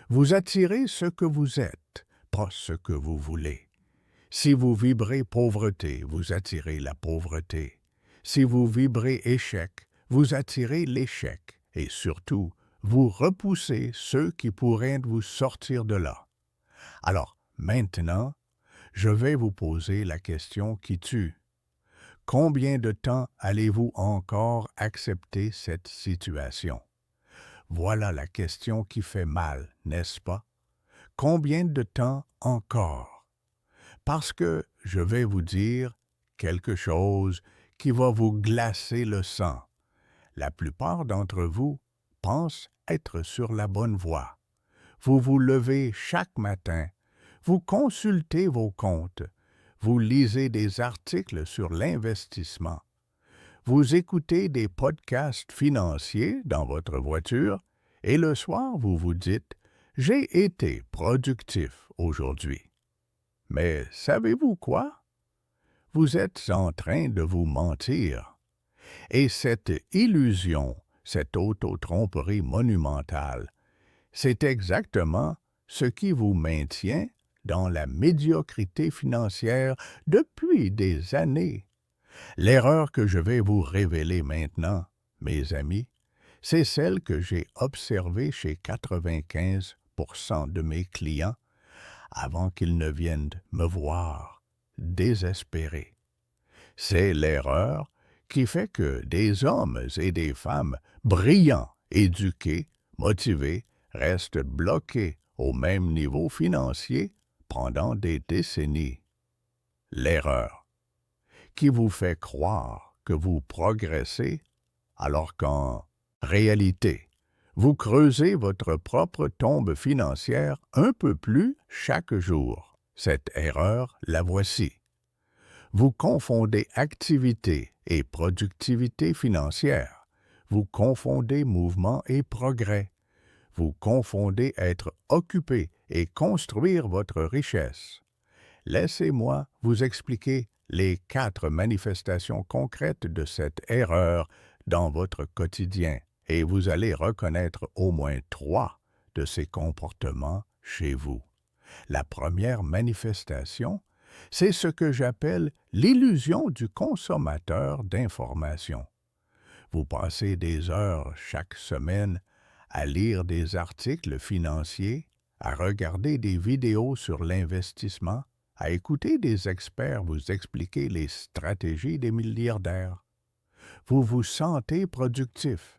Speaker 1: Vous attirez ce que vous êtes, pas ce que vous voulez. Si vous vibrez pauvreté, vous attirez la pauvreté. Si vous vibrez échec, vous attirez l'échec. Et surtout, vous repoussez ceux qui pourraient vous sortir de là. Alors, maintenant, je vais vous poser la question qui tue. Combien de temps allez-vous encore accepter cette situation? Voilà la question qui fait mal, n'est-ce pas? Combien de temps encore? Parce que je vais vous dire quelque chose qui va vous glacer le sang. La plupart d'entre vous pensent être sur la bonne voie. Vous vous levez chaque matin, Vous consultez vos comptes. Vous lisez des articles sur l'investissement. Vous écoutez des podcasts financiers dans votre voiture et le soir, vous vous dites « J'ai été productif aujourd'hui ». Mais savez-vous quoi? Vous êtes en train de vous mentir. Et cette illusion, cette autotromperie monumentale, c'est exactement ce qui vous maintient dans la médiocrité financière depuis des années. L'erreur que je vais vous révéler maintenant, mes amis, c'est celle que j'ai observée chez 95% de mes clients avant qu'ils ne viennent me voir désespérés. C'est l'erreur qui fait que des hommes et des femmes brillants, éduqués, motivés, restent bloqués au même niveau financier pendant des décennies. L'erreur qui vous fait croire que vous progressez alors qu'en réalité, vous creusez votre propre tombe financière un peu plus chaque jour. Cette erreur, la voici. Vous confondez activité et productivité financière. Vous confondez mouvement et progrès. Vous confondez être occupé et construire votre richesse. Laissez-moi vous expliquer les 4 manifestations concrètes de cette erreur dans votre quotidien et vous allez reconnaître au moins 3 de ces comportements chez vous. La première manifestation, c'est ce que j'appelle l'illusion du consommateur d'informations. Vous passez des heures chaque semaine à lire des articles financiers, à regarder des vidéos sur l'investissement, à écouter des experts vous expliquer les stratégies des milliardaires. Vous vous sentez productif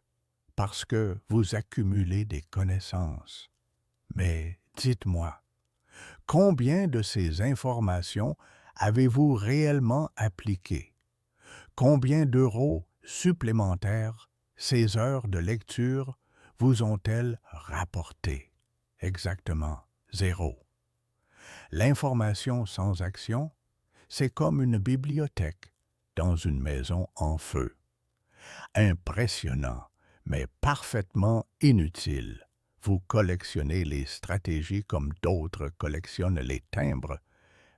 Speaker 1: parce que vous accumulez des connaissances. Mais dites-moi, combien de ces informations avez-vous réellement appliquées? Combien d'euros supplémentaires ces heures de lecture vous ont-elles rapporté? Exactement 0. L'information sans action, c'est comme une bibliothèque dans une maison en feu. Impressionnant, mais parfaitement inutile. Vous collectionnez les stratégies comme d'autres collectionnent les timbres,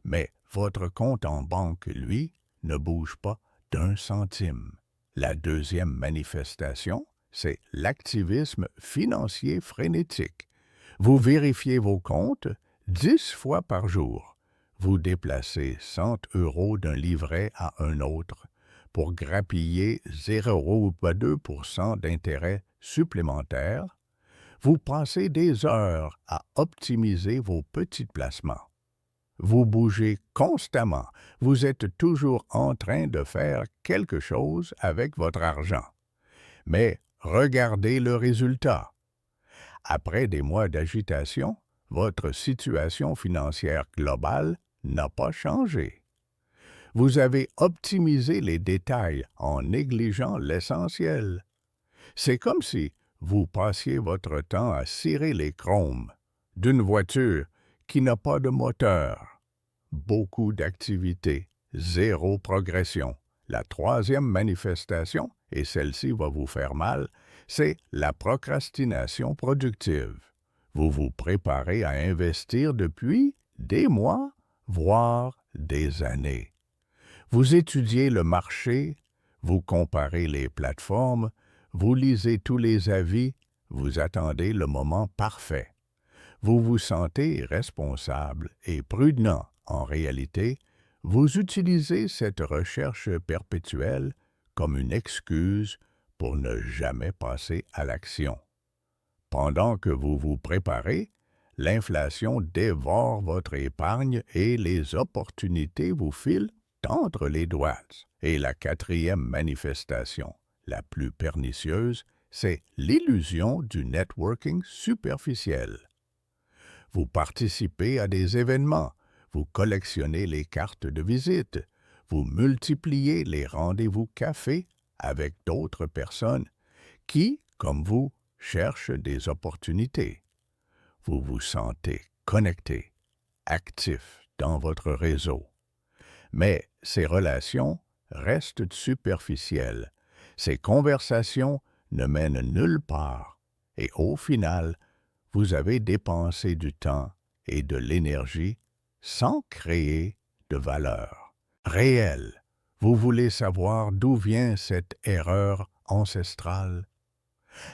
Speaker 1: mais votre compte en banque, lui, ne bouge pas d'1 centime. La deuxième manifestation, c'est l'activisme financier frénétique. Vous vérifiez vos comptes 10 fois par jour. Vous déplacez 100 € d'un livret à un autre pour grappiller 0,2% d'intérêt supplémentaire. Vous passez des heures à optimiser vos petits placements. Vous bougez constamment. Vous êtes toujours en train de faire quelque chose avec votre argent. Mais regardez le résultat. Après des mois d'agitation, votre situation financière globale n'a pas changé. Vous avez optimisé les détails en négligeant l'essentiel. C'est comme si vous passiez votre temps à cirer les chromes d'une voiture qui n'a pas de moteur. Beaucoup d'activités, 0 progression. La troisième manifestation, et celle-ci va vous faire mal, c'est la procrastination productive. Vous vous préparez à investir depuis des mois, voire des années. Vous étudiez le marché, vous comparez les plateformes, vous lisez tous les avis, vous attendez le moment parfait. Vous vous sentez responsable et prudent. En réalité, vous utilisez cette recherche perpétuelle comme une excuse pour ne jamais passer à l'action. Pendant que vous vous préparez, l'inflation dévore votre épargne et les opportunités vous filent entre les doigts. Et la quatrième manifestation, la plus pernicieuse, c'est l'illusion du networking superficiel. Vous participez à des événements, vous collectionnez les cartes de visite, vous multipliez les rendez-vous café avec d'autres personnes qui, comme vous, cherchent des opportunités. Vous vous sentez connecté, actifs dans votre réseau. Mais ces relations restent superficielles. Ces conversations ne mènent nulle part. Et au final, vous avez dépensé du temps et de l'énergie sans créer de valeur réelle. Vous voulez savoir d'où vient cette erreur ancestrale?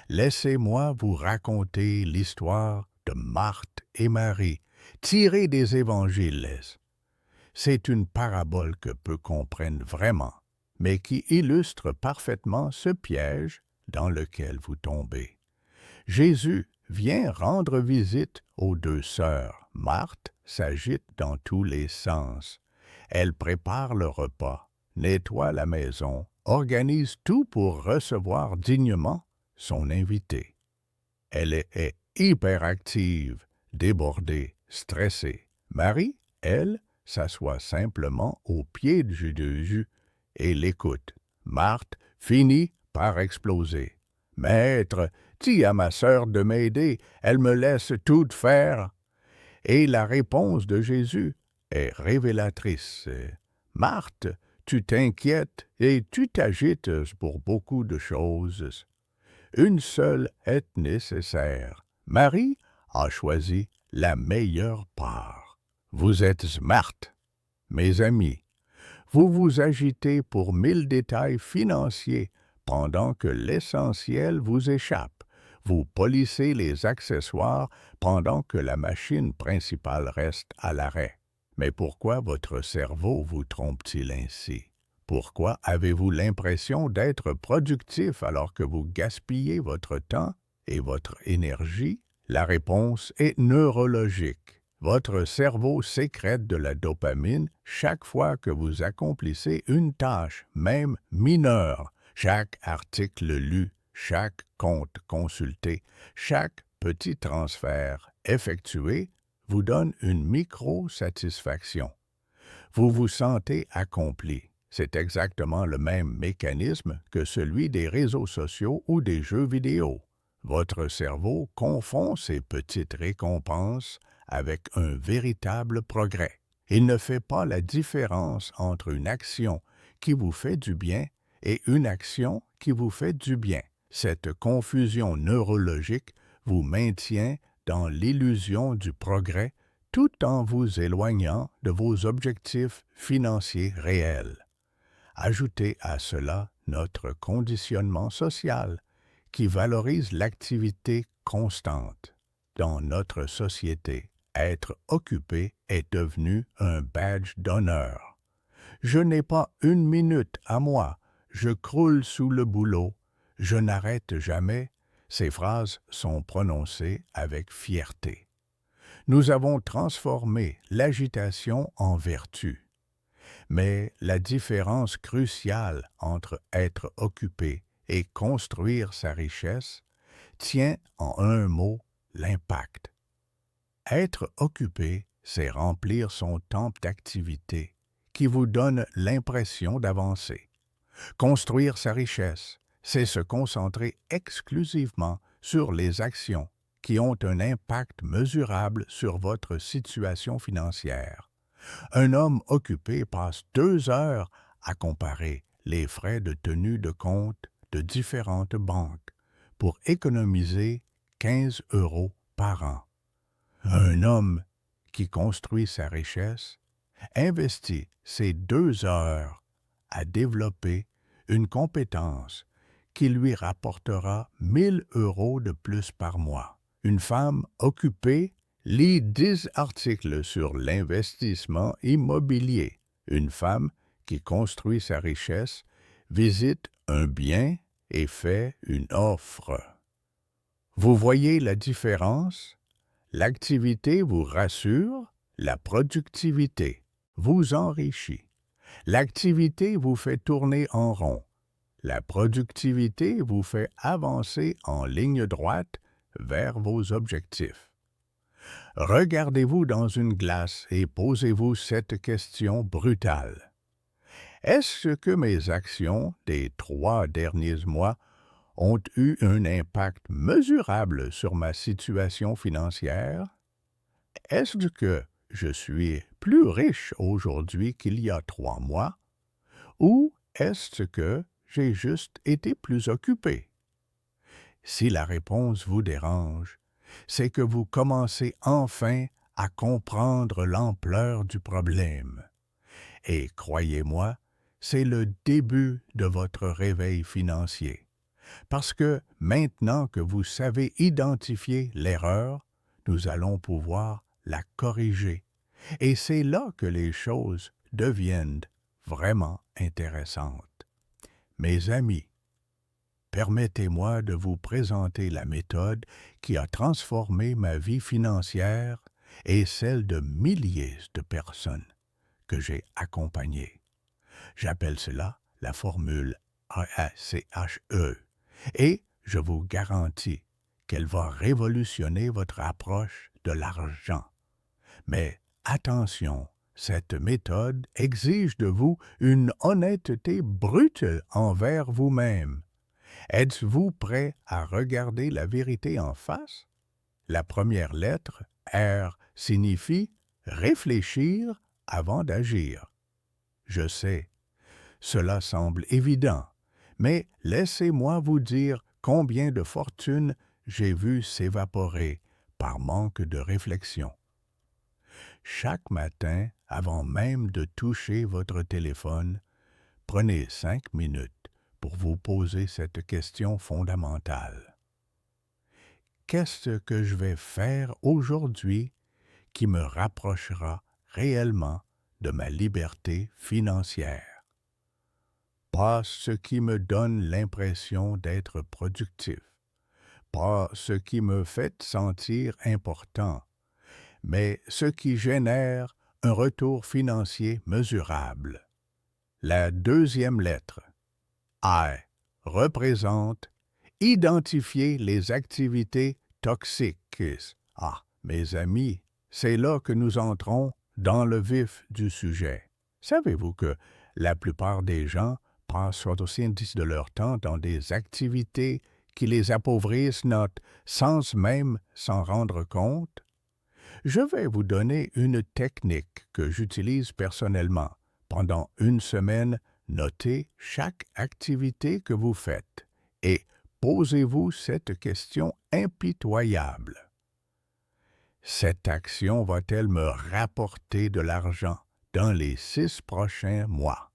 Speaker 1: Laissez-moi vous raconter l'histoire de Marthe et Marie, tirée des évangiles. C'est une parabole que peu comprennent vraiment, mais qui illustre parfaitement ce piège dans lequel vous tombez. Jésus vient rendre visite aux deux sœurs. Marthe s'agite dans tous les sens. Elle prépare le repas, nettoie la maison, organise tout pour recevoir dignement son invité. Elle est hyperactive, débordée, stressée. Marie, elle, s'assoit simplement aux pieds de Jésus et l'écoute. Marthe finit par exploser. « Maître, dis à ma sœur de m'aider, elle me laisse tout faire. » Et la réponse de Jésus est révélatrice. « Marthe, tu t'inquiètes et tu t'agites pour beaucoup de choses. Une seule est nécessaire. Marie a choisi la meilleure part. » Vous êtes smart, mes amis. Vous vous agitez pour 1000 détails financiers pendant que l'essentiel vous échappe. Vous polissez les accessoires pendant que la machine principale reste à l'arrêt. Mais pourquoi votre cerveau vous trompe-t-il ainsi? Pourquoi avez-vous l'impression d'être productif alors que vous gaspillez votre temps et votre énergie? La réponse est neurologique. Votre cerveau sécrète de la dopamine chaque fois que vous accomplissez une tâche, même mineure. Chaque article lu, chaque compte consulté, chaque petit transfert effectué vous donne une micro-satisfaction. Vous vous sentez accompli. C'est exactement le même mécanisme que celui des réseaux sociaux ou des jeux vidéo. Votre cerveau confond ces petites récompenses avec un véritable progrès. Il ne fait pas la différence entre une action qui vous fait du bien et une action qui vous fait du bien. Cette confusion neurologique vous maintient dans l'illusion du progrès tout en vous éloignant de vos objectifs financiers réels. Ajoutez à cela notre conditionnement social qui valorise l'activité constante. Dans notre société, être occupé est devenu un badge d'honneur. Je n'ai pas une minute à moi, je croule sous le boulot, je n'arrête jamais. Ces phrases sont prononcées avec fierté. Nous avons transformé l'agitation en vertu. Mais la différence cruciale entre être occupé et construire sa richesse tient en un mot, l'impact. Être occupé, c'est remplir son temps d'activité qui vous donne l'impression d'avancer. Construire sa richesse, c'est se concentrer exclusivement sur les actions qui ont un impact mesurable sur votre situation financière. Un homme occupé passe 2 heures à comparer les frais de tenue de compte de différentes banques pour économiser 15 € par an. Un homme qui construit sa richesse investit ces 2 heures à développer une compétence qui lui rapportera 1000 € de plus par mois. Une femme occupée lit 10 articles sur l'investissement immobilier. Une femme qui construit sa richesse visite un bien et fait une offre. Vous voyez la différence? L'activité vous rassure, la productivité vous enrichit. L'activité vous fait tourner en rond. La productivité vous fait avancer en ligne droite vers vos objectifs. Regardez-vous dans une glace et posez-vous cette question brutale. Est-ce que mes actions des 3 derniers mois ont eu un impact mesurable sur ma situation financière? Est-ce que je suis plus riche aujourd'hui qu'il y a 3 mois, ou est-ce que j'ai juste été plus occupé? Si la réponse vous dérange, c'est que vous commencez enfin à comprendre l'ampleur du problème. Et croyez-moi, c'est le début de votre réveil financier. Parce que maintenant que vous savez identifier l'erreur, nous allons pouvoir la corriger. Et c'est là que les choses deviennent vraiment intéressantes. Mes amis, permettez-moi de vous présenter la méthode qui a transformé ma vie financière et celle de milliers de personnes que j'ai accompagnées. J'appelle cela la formule AACHE et je vous garantis qu'elle va révolutionner votre approche de l'argent. Mais attention, cette méthode exige de vous une honnêteté brute envers vous-même. Êtes-vous prêt à regarder la vérité en face? La première lettre, R, signifie réfléchir avant d'agir. Je sais, cela semble évident, mais laissez-moi vous dire combien de fortunes j'ai vu s'évaporer par manque de réflexion. Chaque matin, avant même de toucher votre téléphone, prenez 5 minutes pour vous poser cette question fondamentale. Qu'est-ce que je vais faire aujourd'hui qui me rapprochera réellement de ma liberté financière? Pas ce qui me donne l'impression d'être productif, pas ce qui me fait sentir important, mais ce qui génère un retour financier mesurable. La deuxième lettre, I, représente identifier les activités toxiques. Ah, mes amis, c'est là que nous entrons dans le vif du sujet. Savez-vous que la plupart des gens passent 70% de leur temps dans des activités qui les appauvrissent sans même s'en rendre compte? Je vais vous donner une technique que j'utilise personnellement. Pendant une semaine, notez chaque activité que vous faites et posez-vous cette question impitoyable. Cette action va-t-elle me rapporter de l'argent dans les 6 prochains mois?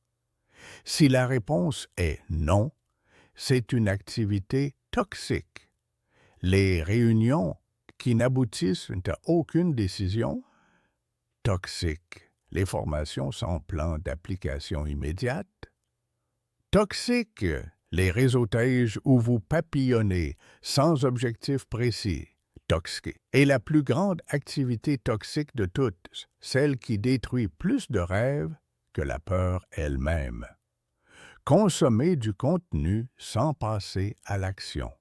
Speaker 1: Si la réponse est non, c'est une activité toxique. Les réunions qui n'aboutissent à aucune décision, toxique. Les formations sans plan d'application immédiate, toxique. Les réseautages où vous papillonnez sans objectif précis, toxique. Et la plus grande activité toxique de toutes, celle qui détruit plus de rêves que la peur elle-même. Consommer du contenu sans passer à l'action.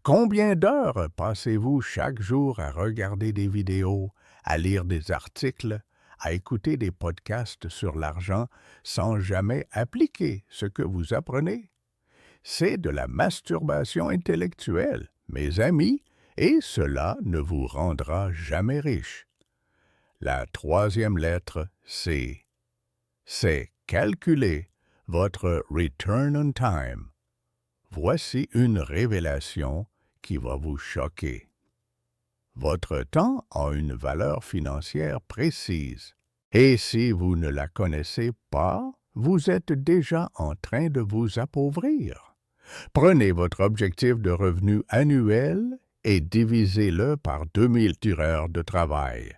Speaker 1: Combien d'heures passez-vous chaque jour à regarder des vidéos, à lire des articles, à écouter des podcasts sur l'argent sans jamais appliquer ce que vous apprenez? C'est de la masturbation intellectuelle, mes amis, et cela ne vous rendra jamais riche. La troisième lettre, C, c'est calculer votre return on time. Voici une révélation qui va vous choquer. Votre temps a une valeur financière précise. Et si vous ne la connaissez pas, vous êtes déjà en train de vous appauvrir. Prenez votre objectif de revenu annuel et divisez-le par 2000 heures de travail.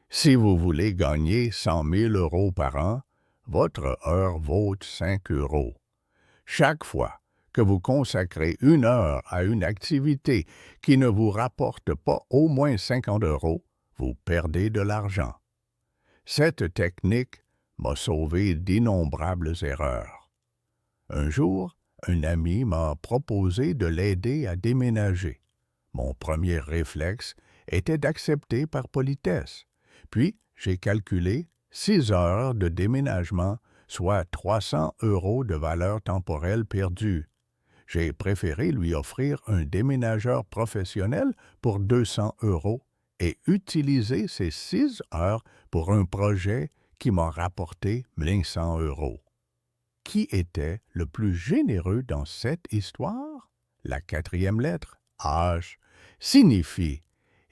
Speaker 1: Si vous voulez gagner 100 000 € par an, votre heure vaut 5 €. Chaque fois que vous consacrez 1 heure à une activité qui ne vous rapporte pas au moins 50 €, vous perdez de l'argent. Cette technique m'a sauvé d'innombrables erreurs. Un jour, un ami m'a proposé de l'aider à déménager. Mon premier réflexe était d'accepter par politesse. Puis, j'ai calculé 6 heures de déménagement, soit 300 € de valeur temporelle perdue. J'ai préféré lui offrir un déménageur professionnel pour 200 € et utilisé ces 6 heures pour un projet qui m'a rapporté 1 euros. Qui était le plus généreux dans cette histoire? La 4e lettre, H, signifie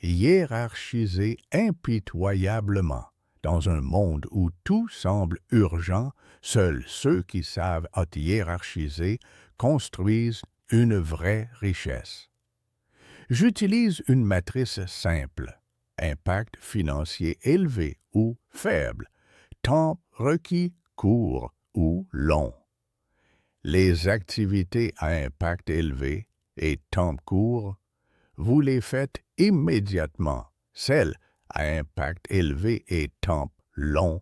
Speaker 1: hiérarchiser impitoyablement. Dans un monde où tout semble urgent, seuls ceux qui savent hiérarchiser construisent une vraie richesse. J'utilise une matrice simple, impact financier élevé ou faible, temps requis court ou long. Les activités à impact élevé et temps court, vous les faites immédiatement. Celles à impact élevé et temps long,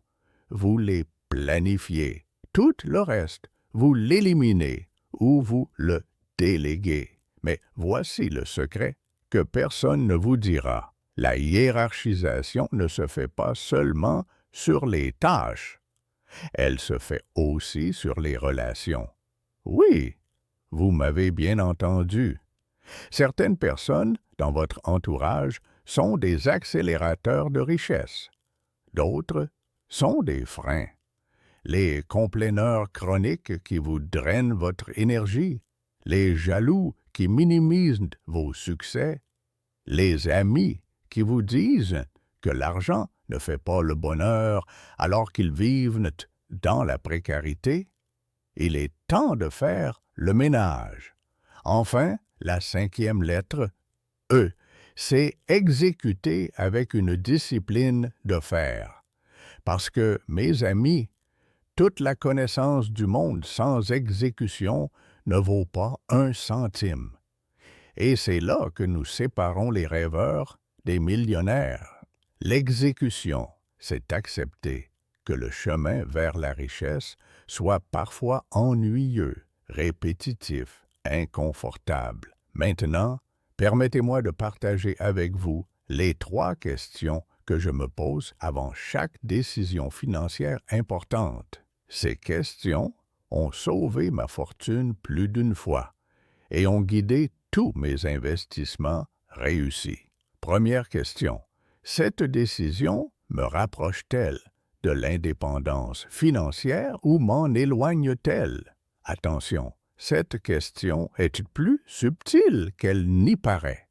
Speaker 1: vous les planifiez. Tout le reste, vous l'éliminez ou vous le déléguez. Mais voici le secret que personne ne vous dira. La hiérarchisation ne se fait pas seulement sur les tâches. Elle se fait aussi sur les relations. Oui, vous m'avez bien entendu. Certaines personnes dans votre entourage sont des accélérateurs de richesse. D'autres sont des freins. Les complaineurs chroniques qui vous drainent votre énergie, les jaloux qui minimisent vos succès, les amis qui vous disent que l'argent ne fait pas le bonheur alors qu'ils vivent dans la précarité. Il est temps de faire le ménage. Enfin, la 5e lettre, E, c'est exécuter avec une discipline de fer. Parce que, mes amis, toute la connaissance du monde sans exécution ne vaut pas 1 centime. Et c'est là que nous séparons les rêveurs des millionnaires. L'exécution, c'est accepter que le chemin vers la richesse soit parfois ennuyeux, répétitif, inconfortable. Maintenant, permettez-moi de partager avec vous les 3 questions que je me pose avant chaque décision financière importante. Ces questions ont sauvé ma fortune plus d'une fois et ont guidé tous mes investissements réussis. Première question. Cette décision me rapproche-t-elle de l'indépendance financière ou m'en éloigne-t-elle? Attention, cette question est plus subtile qu'elle n'y paraît.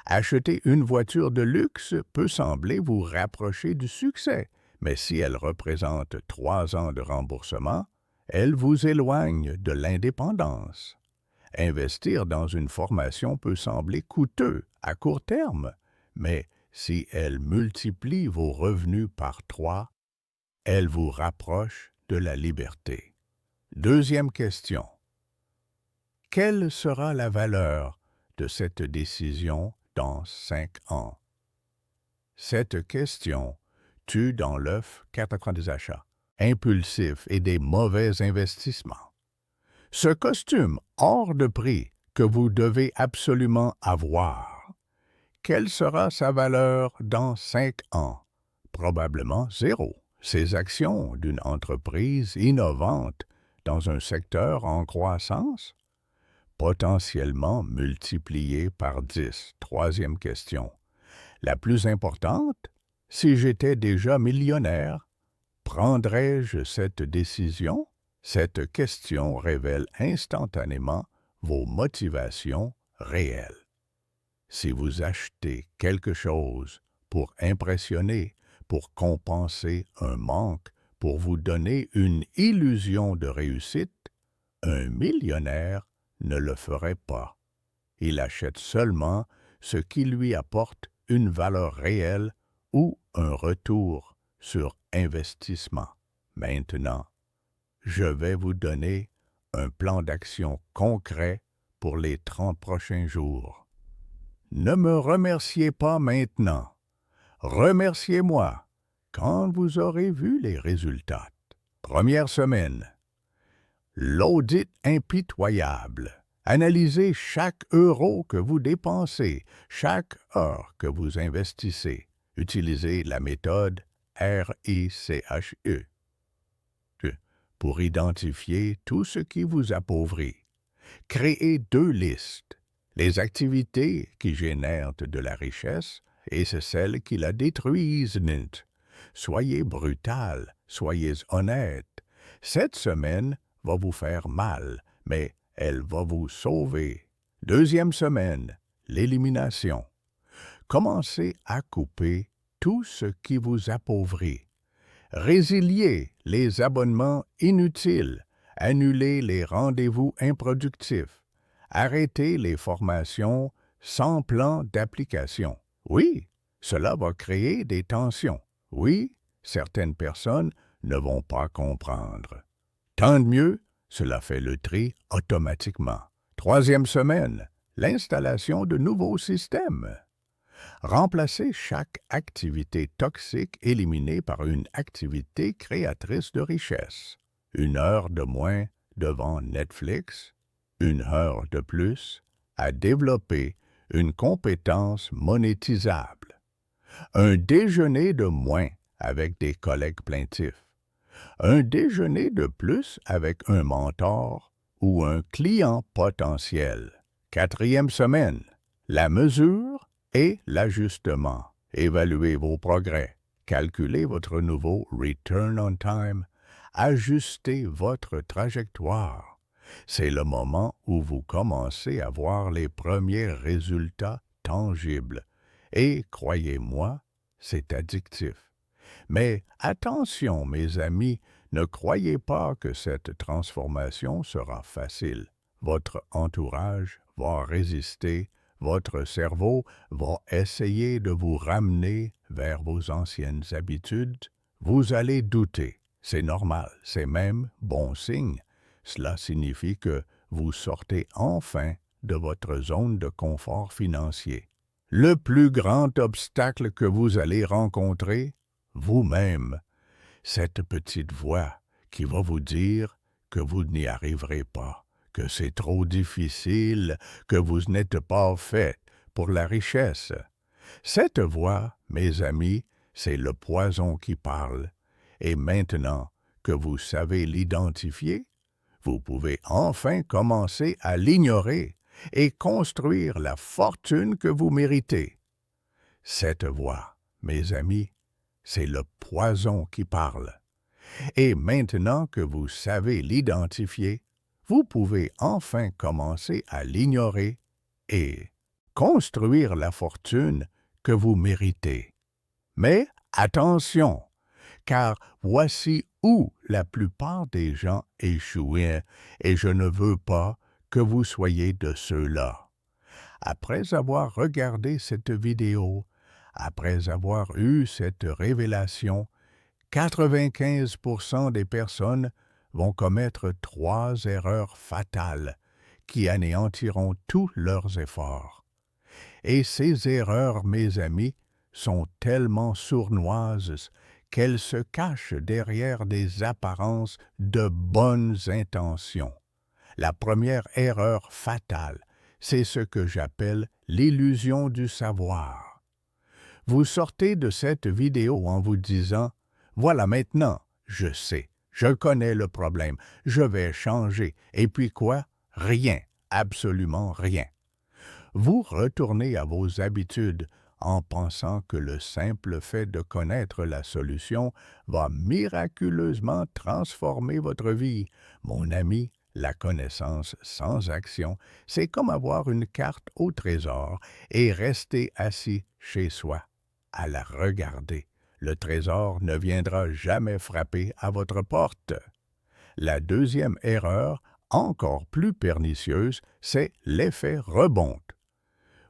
Speaker 1: Acheter une voiture de luxe peut sembler vous rapprocher du succès, mais si elle représente 3 ans de remboursement, elle vous éloigne de l'indépendance. Investir dans une formation peut sembler coûteux à court terme, mais si elle multiplie vos revenus par 3, elle vous rapproche de la liberté. Deuxième question. Quelle sera la valeur de cette décision dans 5 ans? Cette question tue dans l'œuf 4 des achats impulsifs et des mauvais investissements. Ce costume hors de prix que vous devez absolument avoir, quelle sera sa valeur dans 5 ans? Probablement 0. Ces actions d'une entreprise innovante dans un secteur en croissance? Potentiellement multipliées par 10. Troisième question. La plus importante, si j'étais déjà millionnaire, prendrais-je cette décision? Cette question révèle instantanément vos motivations réelles. Si vous achetez quelque chose pour impressionner, pour compenser un manque, pour vous donner une illusion de réussite, un millionnaire ne le ferait pas. Il achète seulement ce qui lui apporte une valeur réelle ou un retour sur investissement. Maintenant, je vais vous donner un plan d'action concret pour les 30 prochains jours. Ne me remerciez pas maintenant. Remerciez-moi quand vous aurez vu les résultats. Première semaine. L'audit impitoyable. Analysez chaque euro que vous dépensez, chaque heure que vous investissez. Utilisez la méthode RICHE pour identifier tout ce qui vous appauvrit. Créez 2 listes. Les activités qui génèrent de la richesse et c'est celles qui la détruisent. Soyez brutal, soyez honnête. Cette semaine va vous faire mal, mais elle va vous sauver. Deuxième semaine, l'élimination. Commencez à couper tout ce qui vous appauvrit. Résiliez les abonnements inutiles, annulez les rendez-vous improductifs, arrêtez les formations sans plan d'application. Oui, cela va créer des tensions. Oui, certaines personnes ne vont pas comprendre. Tant de mieux, cela fait le tri automatiquement. Troisième semaine, l'installation de nouveaux systèmes. Remplacez chaque activité toxique éliminée par une activité créatrice de richesse. 1 heure de moins devant Netflix, 1 heure de plus à développer une compétence monétisable. Un déjeuner de moins avec des collègues plaintifs. Un déjeuner de plus avec un mentor ou un client potentiel. Quatrième semaine, la mesure et l'ajustement. Évaluez vos progrès. Calculez votre nouveau Return on Time. Ajustez votre trajectoire. C'est le moment où vous commencez à voir les premiers résultats tangibles. Et, croyez-moi, c'est addictif. Mais attention, mes amis, ne croyez pas que cette transformation sera facile. Votre entourage va résister, votre cerveau va essayer de vous ramener vers vos anciennes habitudes. Vous allez douter. C'est normal, c'est même bon signe. Cela signifie que vous sortez enfin de votre zone de confort financier. Le plus grand obstacle que vous allez rencontrer, vous-même, cette petite voix qui va vous dire que vous n'y arriverez pas, que c'est trop difficile, que vous n'êtes pas fait pour la richesse. Cette voix, mes amis, c'est le poison qui parle. Et maintenant que vous savez l'identifier, vous pouvez enfin commencer à l'ignorer et construire la fortune que vous méritez. Cette voix, mes amis, c'est le poison qui parle. Et maintenant que vous savez l'identifier, vous pouvez enfin commencer à l'ignorer et construire la fortune que vous méritez. Mais attention, car voici où la plupart des gens échouent, et je ne veux pas que vous soyez de ceux-là. Après avoir regardé cette vidéo, après avoir eu cette révélation, 95% des personnes vont commettre 3 erreurs fatales qui anéantiront tous leurs efforts. Et ces erreurs, mes amis, sont tellement sournoises qu'elles se cachent derrière des apparences de bonnes intentions. La première erreur fatale, c'est ce que j'appelle l'illusion du savoir. Vous sortez de cette vidéo en vous disant « Voilà maintenant, je sais, je connais le problème, je vais changer. » Et puis quoi? Rien, absolument rien. Vous retournez à vos habitudes en pensant que le simple fait de connaître la solution va miraculeusement transformer votre vie. Mon ami, la connaissance sans action, c'est comme avoir une carte au trésor et rester assis chez soi, à la regarder. Le trésor ne viendra jamais frapper à votre porte. La deuxième erreur, encore plus pernicieuse, c'est l'effet rebond.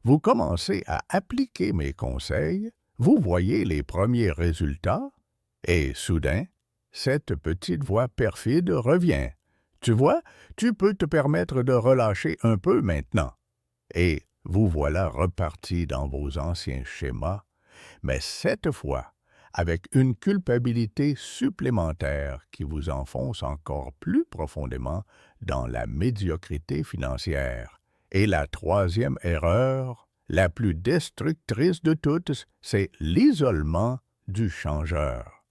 Speaker 1: Vous commencez à appliquer mes conseils, vous voyez les premiers résultats, et soudain, cette petite voix perfide revient. Tu vois, tu peux te permettre de relâcher un peu maintenant. Et vous voilà reparti dans vos anciens schémas, mais cette fois, avec une culpabilité supplémentaire qui vous enfonce encore plus profondément dans la médiocrité financière. Et la troisième erreur, la plus destructrice de toutes, c'est l'isolement du changeur.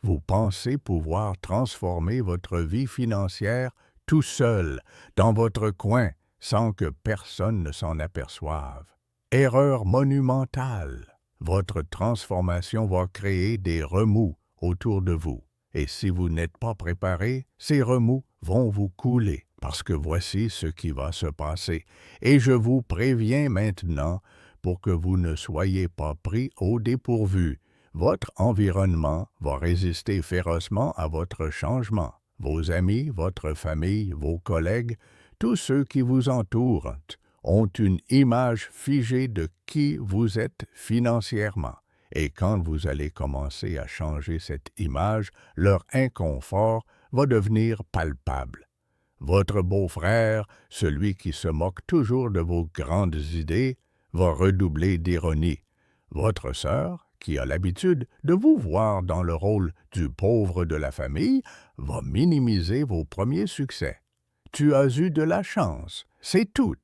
Speaker 1: Vous pensez pouvoir transformer votre vie financière tout seul, dans votre coin, sans que personne ne s'en aperçoive. Erreur monumentale. Votre transformation va créer des remous autour de vous. Et si vous n'êtes pas préparé, ces remous vont vous couler, parce que voici ce qui va se passer. Et je vous préviens maintenant pour que vous ne soyez pas pris au dépourvu. Votre environnement va résister férocement à votre changement. Vos amis, votre famille, vos collègues, tous ceux qui vous entourent ont une image figée de qui vous êtes financièrement. Et quand vous allez commencer à changer cette image, leur inconfort va devenir palpable. Votre beau-frère, celui qui se moque toujours de vos grandes idées, va redoubler d'ironie. Votre sœur, qui a l'habitude de vous voir dans le rôle du pauvre de la famille, va minimiser vos premiers succès. Tu as eu de la chance, c'est tout.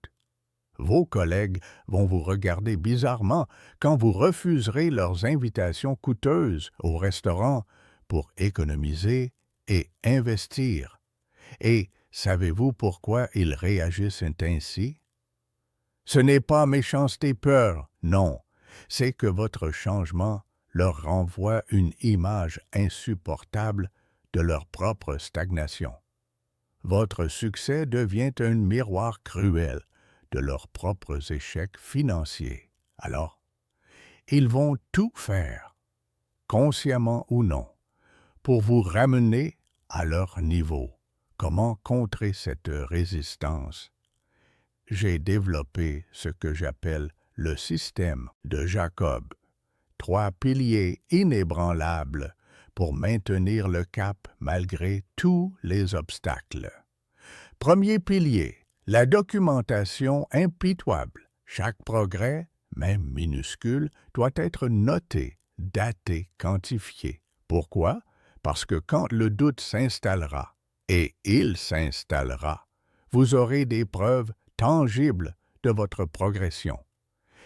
Speaker 1: Vos collègues vont vous regarder bizarrement quand vous refuserez leurs invitations coûteuses au restaurant pour économiser et investir. Et savez-vous pourquoi ils réagissent ainsi? Ce n'est pas méchanceté peur, non, c'est que votre changement leur renvoie une image insupportable de leur propre stagnation. Votre succès devient un miroir cruel de leurs propres échecs financiers. Alors, ils vont tout faire, consciemment ou non, pour vous ramener à leur niveau. Comment contrer cette résistance? J'ai développé ce que j'appelle le système de Jacob, 3 piliers inébranlables pour maintenir le cap malgré tous les obstacles. Premier pilier, la documentation impitoyable. Chaque progrès, même minuscule, doit être noté, daté, quantifié. Pourquoi? Parce que quand le doute s'installera, et il s'installera, vous aurez des preuves tangibles de votre progression.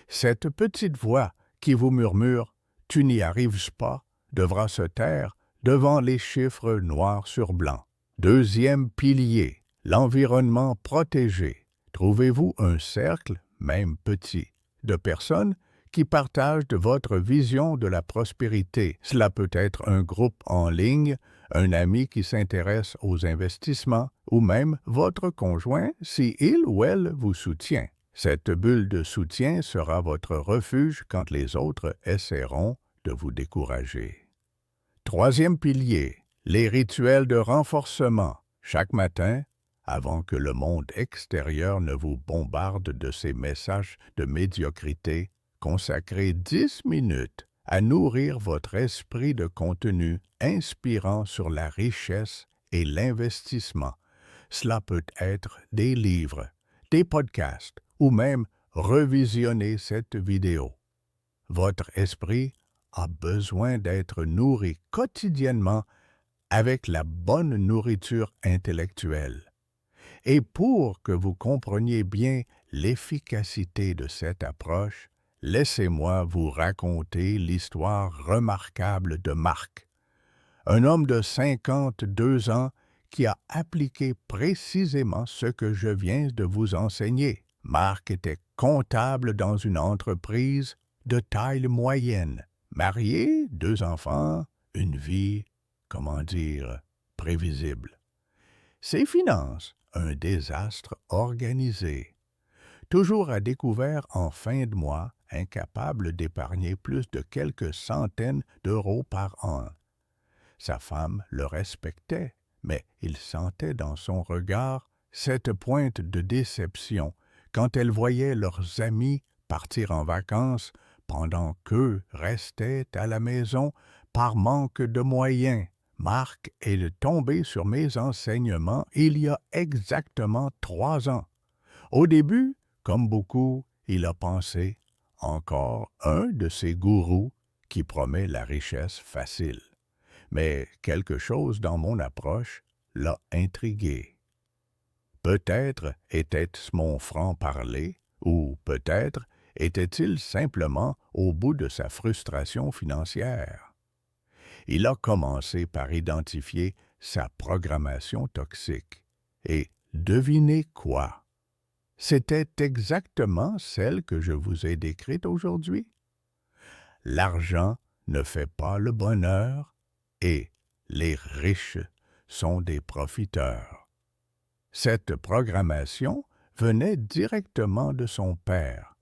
Speaker 1: Cette petite voix qui vous murmure « Tu n'y arrives pas » devra se taire devant les chiffres noirs sur blanc. Deuxième pilier, l'environnement protégé. Trouvez-vous un cercle, même petit, de personnes qui partagent de votre vision de la prospérité. Cela peut être un groupe en ligne, un ami qui s'intéresse aux investissements, ou même votre conjoint si il ou elle vous soutient. Cette bulle de soutien sera votre refuge quand les autres essaieront de vous décourager. Troisième pilier, les rituels de renforcement. Chaque matin, avant que le monde extérieur ne vous bombarde de ses messages de médiocrité, consacrez 10 minutes à nourrir votre esprit de contenu inspirant sur la richesse et l'investissement. Cela peut être des livres, des podcasts ou même revisionner cette vidéo. Votre esprit a besoin d'être nourri quotidiennement avec la bonne nourriture intellectuelle. Et pour que vous compreniez bien l'efficacité de cette approche, laissez-moi vous raconter l'histoire remarquable de Marc, un homme de 52 ans qui a appliqué précisément ce que je viens de vous enseigner. Marc était comptable dans une entreprise de taille moyenne, marié, 2 enfants, une vie, prévisible. Ses finances, un désastre organisé. Toujours à découvert en fin de mois, incapable d'épargner plus de quelques centaines d'euros par an. Sa femme le respectait, mais il sentait dans son regard cette pointe de déception quand elle voyait leurs amis partir en vacances pendant qu'eux restaient à la maison par manque de moyens. Marc est tombé sur mes enseignements il y a exactement 3 ans. Au début, comme beaucoup, il a pensé encore un de ces gourous qui promet la richesse facile. Mais quelque chose dans mon approche l'a intrigué. Peut-être était-ce mon franc-parler, ou peut-être était-il simplement au bout de sa frustration financière. Il a commencé par identifier sa programmation toxique. Et devinez quoi? C'était exactement celle que je vous ai décrite aujourd'hui. L'argent ne fait pas le bonheur et les riches sont des profiteurs. Cette programmation venait directement de son père,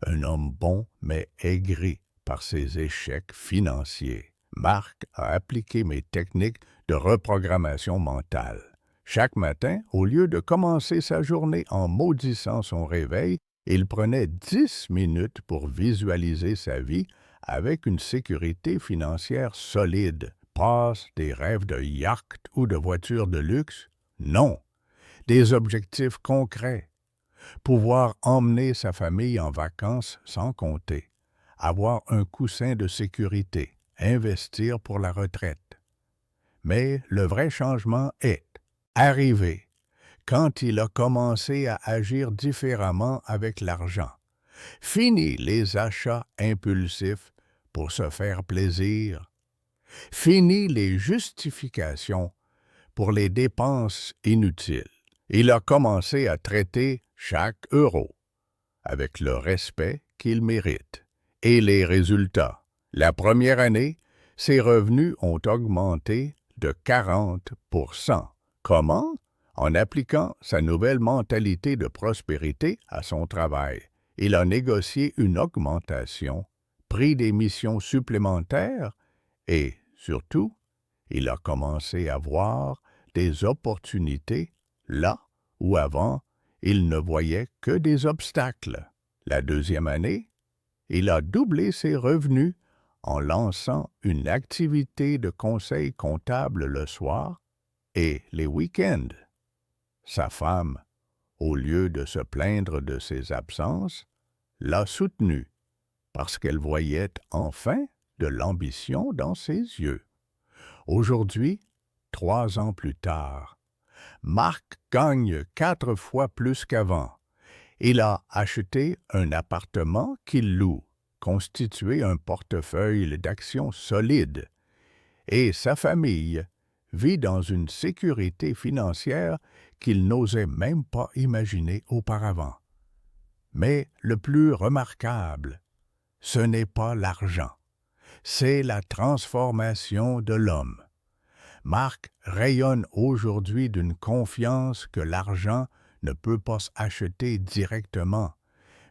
Speaker 1: un homme bon mais aigri par ses échecs financiers. Marc a appliqué mes techniques de reprogrammation mentale. Chaque matin, au lieu de commencer sa journée en maudissant son réveil, il prenait 10 minutes pour visualiser sa vie avec une sécurité financière solide. Pas des rêves de yacht ou de voitures de luxe? Non, des objectifs concrets. Pouvoir emmener sa famille en vacances sans compter. Avoir un coussin de sécurité. Investir pour la retraite. Mais le vrai changement est arrivé quand il a commencé à agir différemment avec l'argent. Fini les achats impulsifs pour se faire plaisir. Fini les justifications pour les dépenses inutiles. Il a commencé à traiter chaque euro avec le respect qu'il mérite. Et les résultats. La première année, ses revenus ont augmenté de 40%. Comment? En appliquant sa nouvelle mentalité de prospérité à son travail. Il a négocié une augmentation, pris des missions supplémentaires et, surtout, il a commencé à voir des opportunités là où avant, il ne voyait que des obstacles. La deuxième année, il a doublé ses revenus en lançant une activité de conseil comptable le soir et les week-ends. Sa femme, au lieu de se plaindre de ses absences, l'a soutenu parce qu'elle voyait enfin de l'ambition dans ses yeux. Aujourd'hui, 3 ans plus tard, Marc gagne 4 fois plus qu'avant. Il a acheté un appartement qu'il loue, constitué un portefeuille d'actions solide, et sa famille vit dans une sécurité financière qu'il n'osait même pas imaginer auparavant. Mais le plus remarquable, ce n'est pas l'argent, c'est la transformation de l'homme. Marc rayonne aujourd'hui d'une confiance que l'argent ne peut pas acheter directement,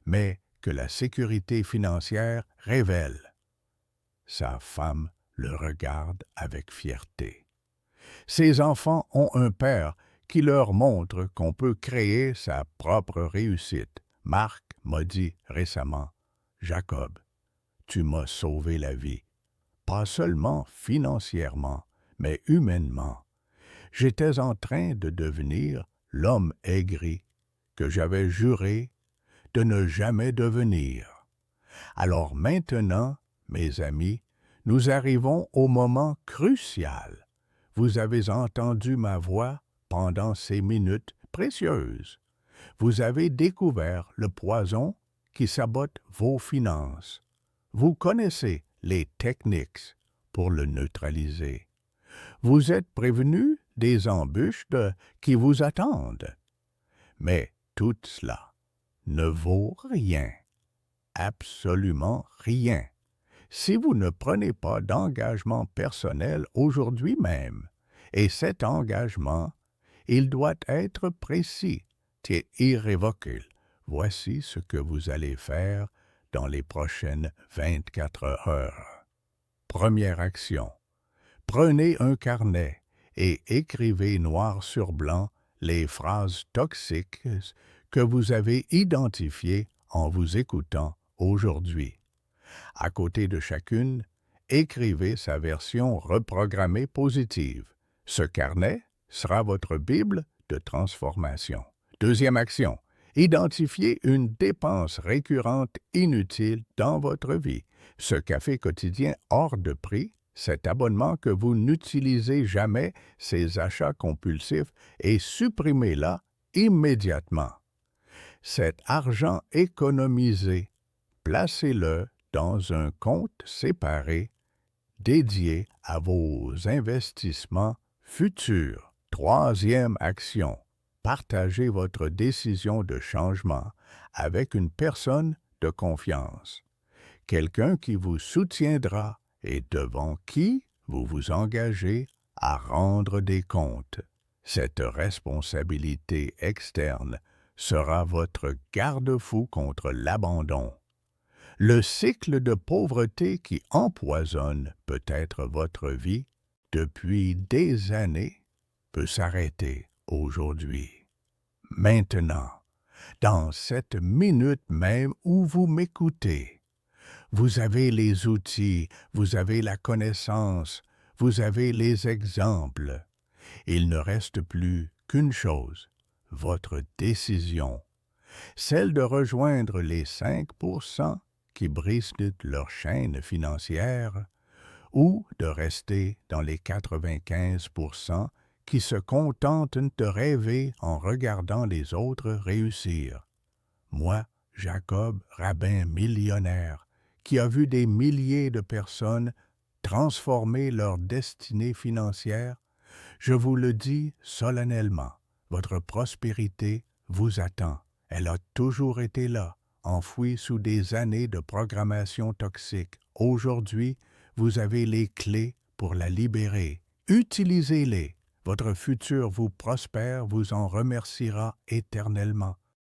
Speaker 1: mais que la sécurité financière révèle. Sa femme le regarde avec fierté. Ses enfants ont un père qui leur montre qu'on peut créer sa propre réussite. Marc m'a dit récemment, « Jacob, tu m'as sauvé la vie, pas seulement financièrement, mais humainement. J'étais en train de devenir l'homme aigri que j'avais juré de ne jamais devenir. Alors maintenant, mes amis, nous arrivons au moment crucial. Vous avez entendu ma voix pendant ces minutes précieuses. Vous avez découvert le poison qui sabote vos finances. Vous connaissez les techniques pour le neutraliser. Vous êtes prévenus des embûches qui vous attendent. Mais tout cela ne vaut rien, absolument rien, si vous ne prenez pas d'engagement personnel aujourd'hui même. Et cet engagement, il doit être précis et irrévocable. Voici ce que vous allez faire dans les prochaines 24 heures. Première action. Prenez un carnet et écrivez noir sur blanc les phrases toxiques que vous avez identifiées en vous écoutant aujourd'hui. À côté de chacune, écrivez sa version reprogrammée positive. Ce carnet sera votre Bible de transformation. Deuxième action. Identifiez une dépense récurrente inutile dans votre vie. Ce café quotidien hors de prix, cet abonnement que vous n'utilisez jamais, ces achats compulsifs, et supprimez-la immédiatement. Cet argent économisé, placez-le dans un compte séparé dédié à vos investissements futurs. Troisième action. Partagez votre décision de changement avec une personne de confiance. quelqu'un qui vous soutiendra et devant qui vous vous engagez à rendre des comptes. Cette responsabilité externe sera votre garde-fou contre l'abandon. Le cycle de pauvreté qui empoisonne peut-être votre vie depuis des années peut s'arrêter aujourd'hui. Maintenant, dans cette minute même où vous m'écoutez, vous avez les outils, vous avez la connaissance, vous avez les exemples. Il ne reste plus qu'une chose, votre décision, celle de rejoindre les 5% qui brisent leur chaîne financière ou de rester dans les 95% qui se contentent de rêver en regardant les autres réussir. Moi, Jacob, rabbin millionnaire, qui a vu des milliers de personnes transformer leur destinée financière, je vous le dis solennellement, votre prospérité vous attend. Elle a toujours été là, enfouie sous des années de programmation toxique. Aujourd'hui, vous avez les clés pour la libérer. Utilisez-les. Votre futur vous prospère, vous en remerciera éternellement.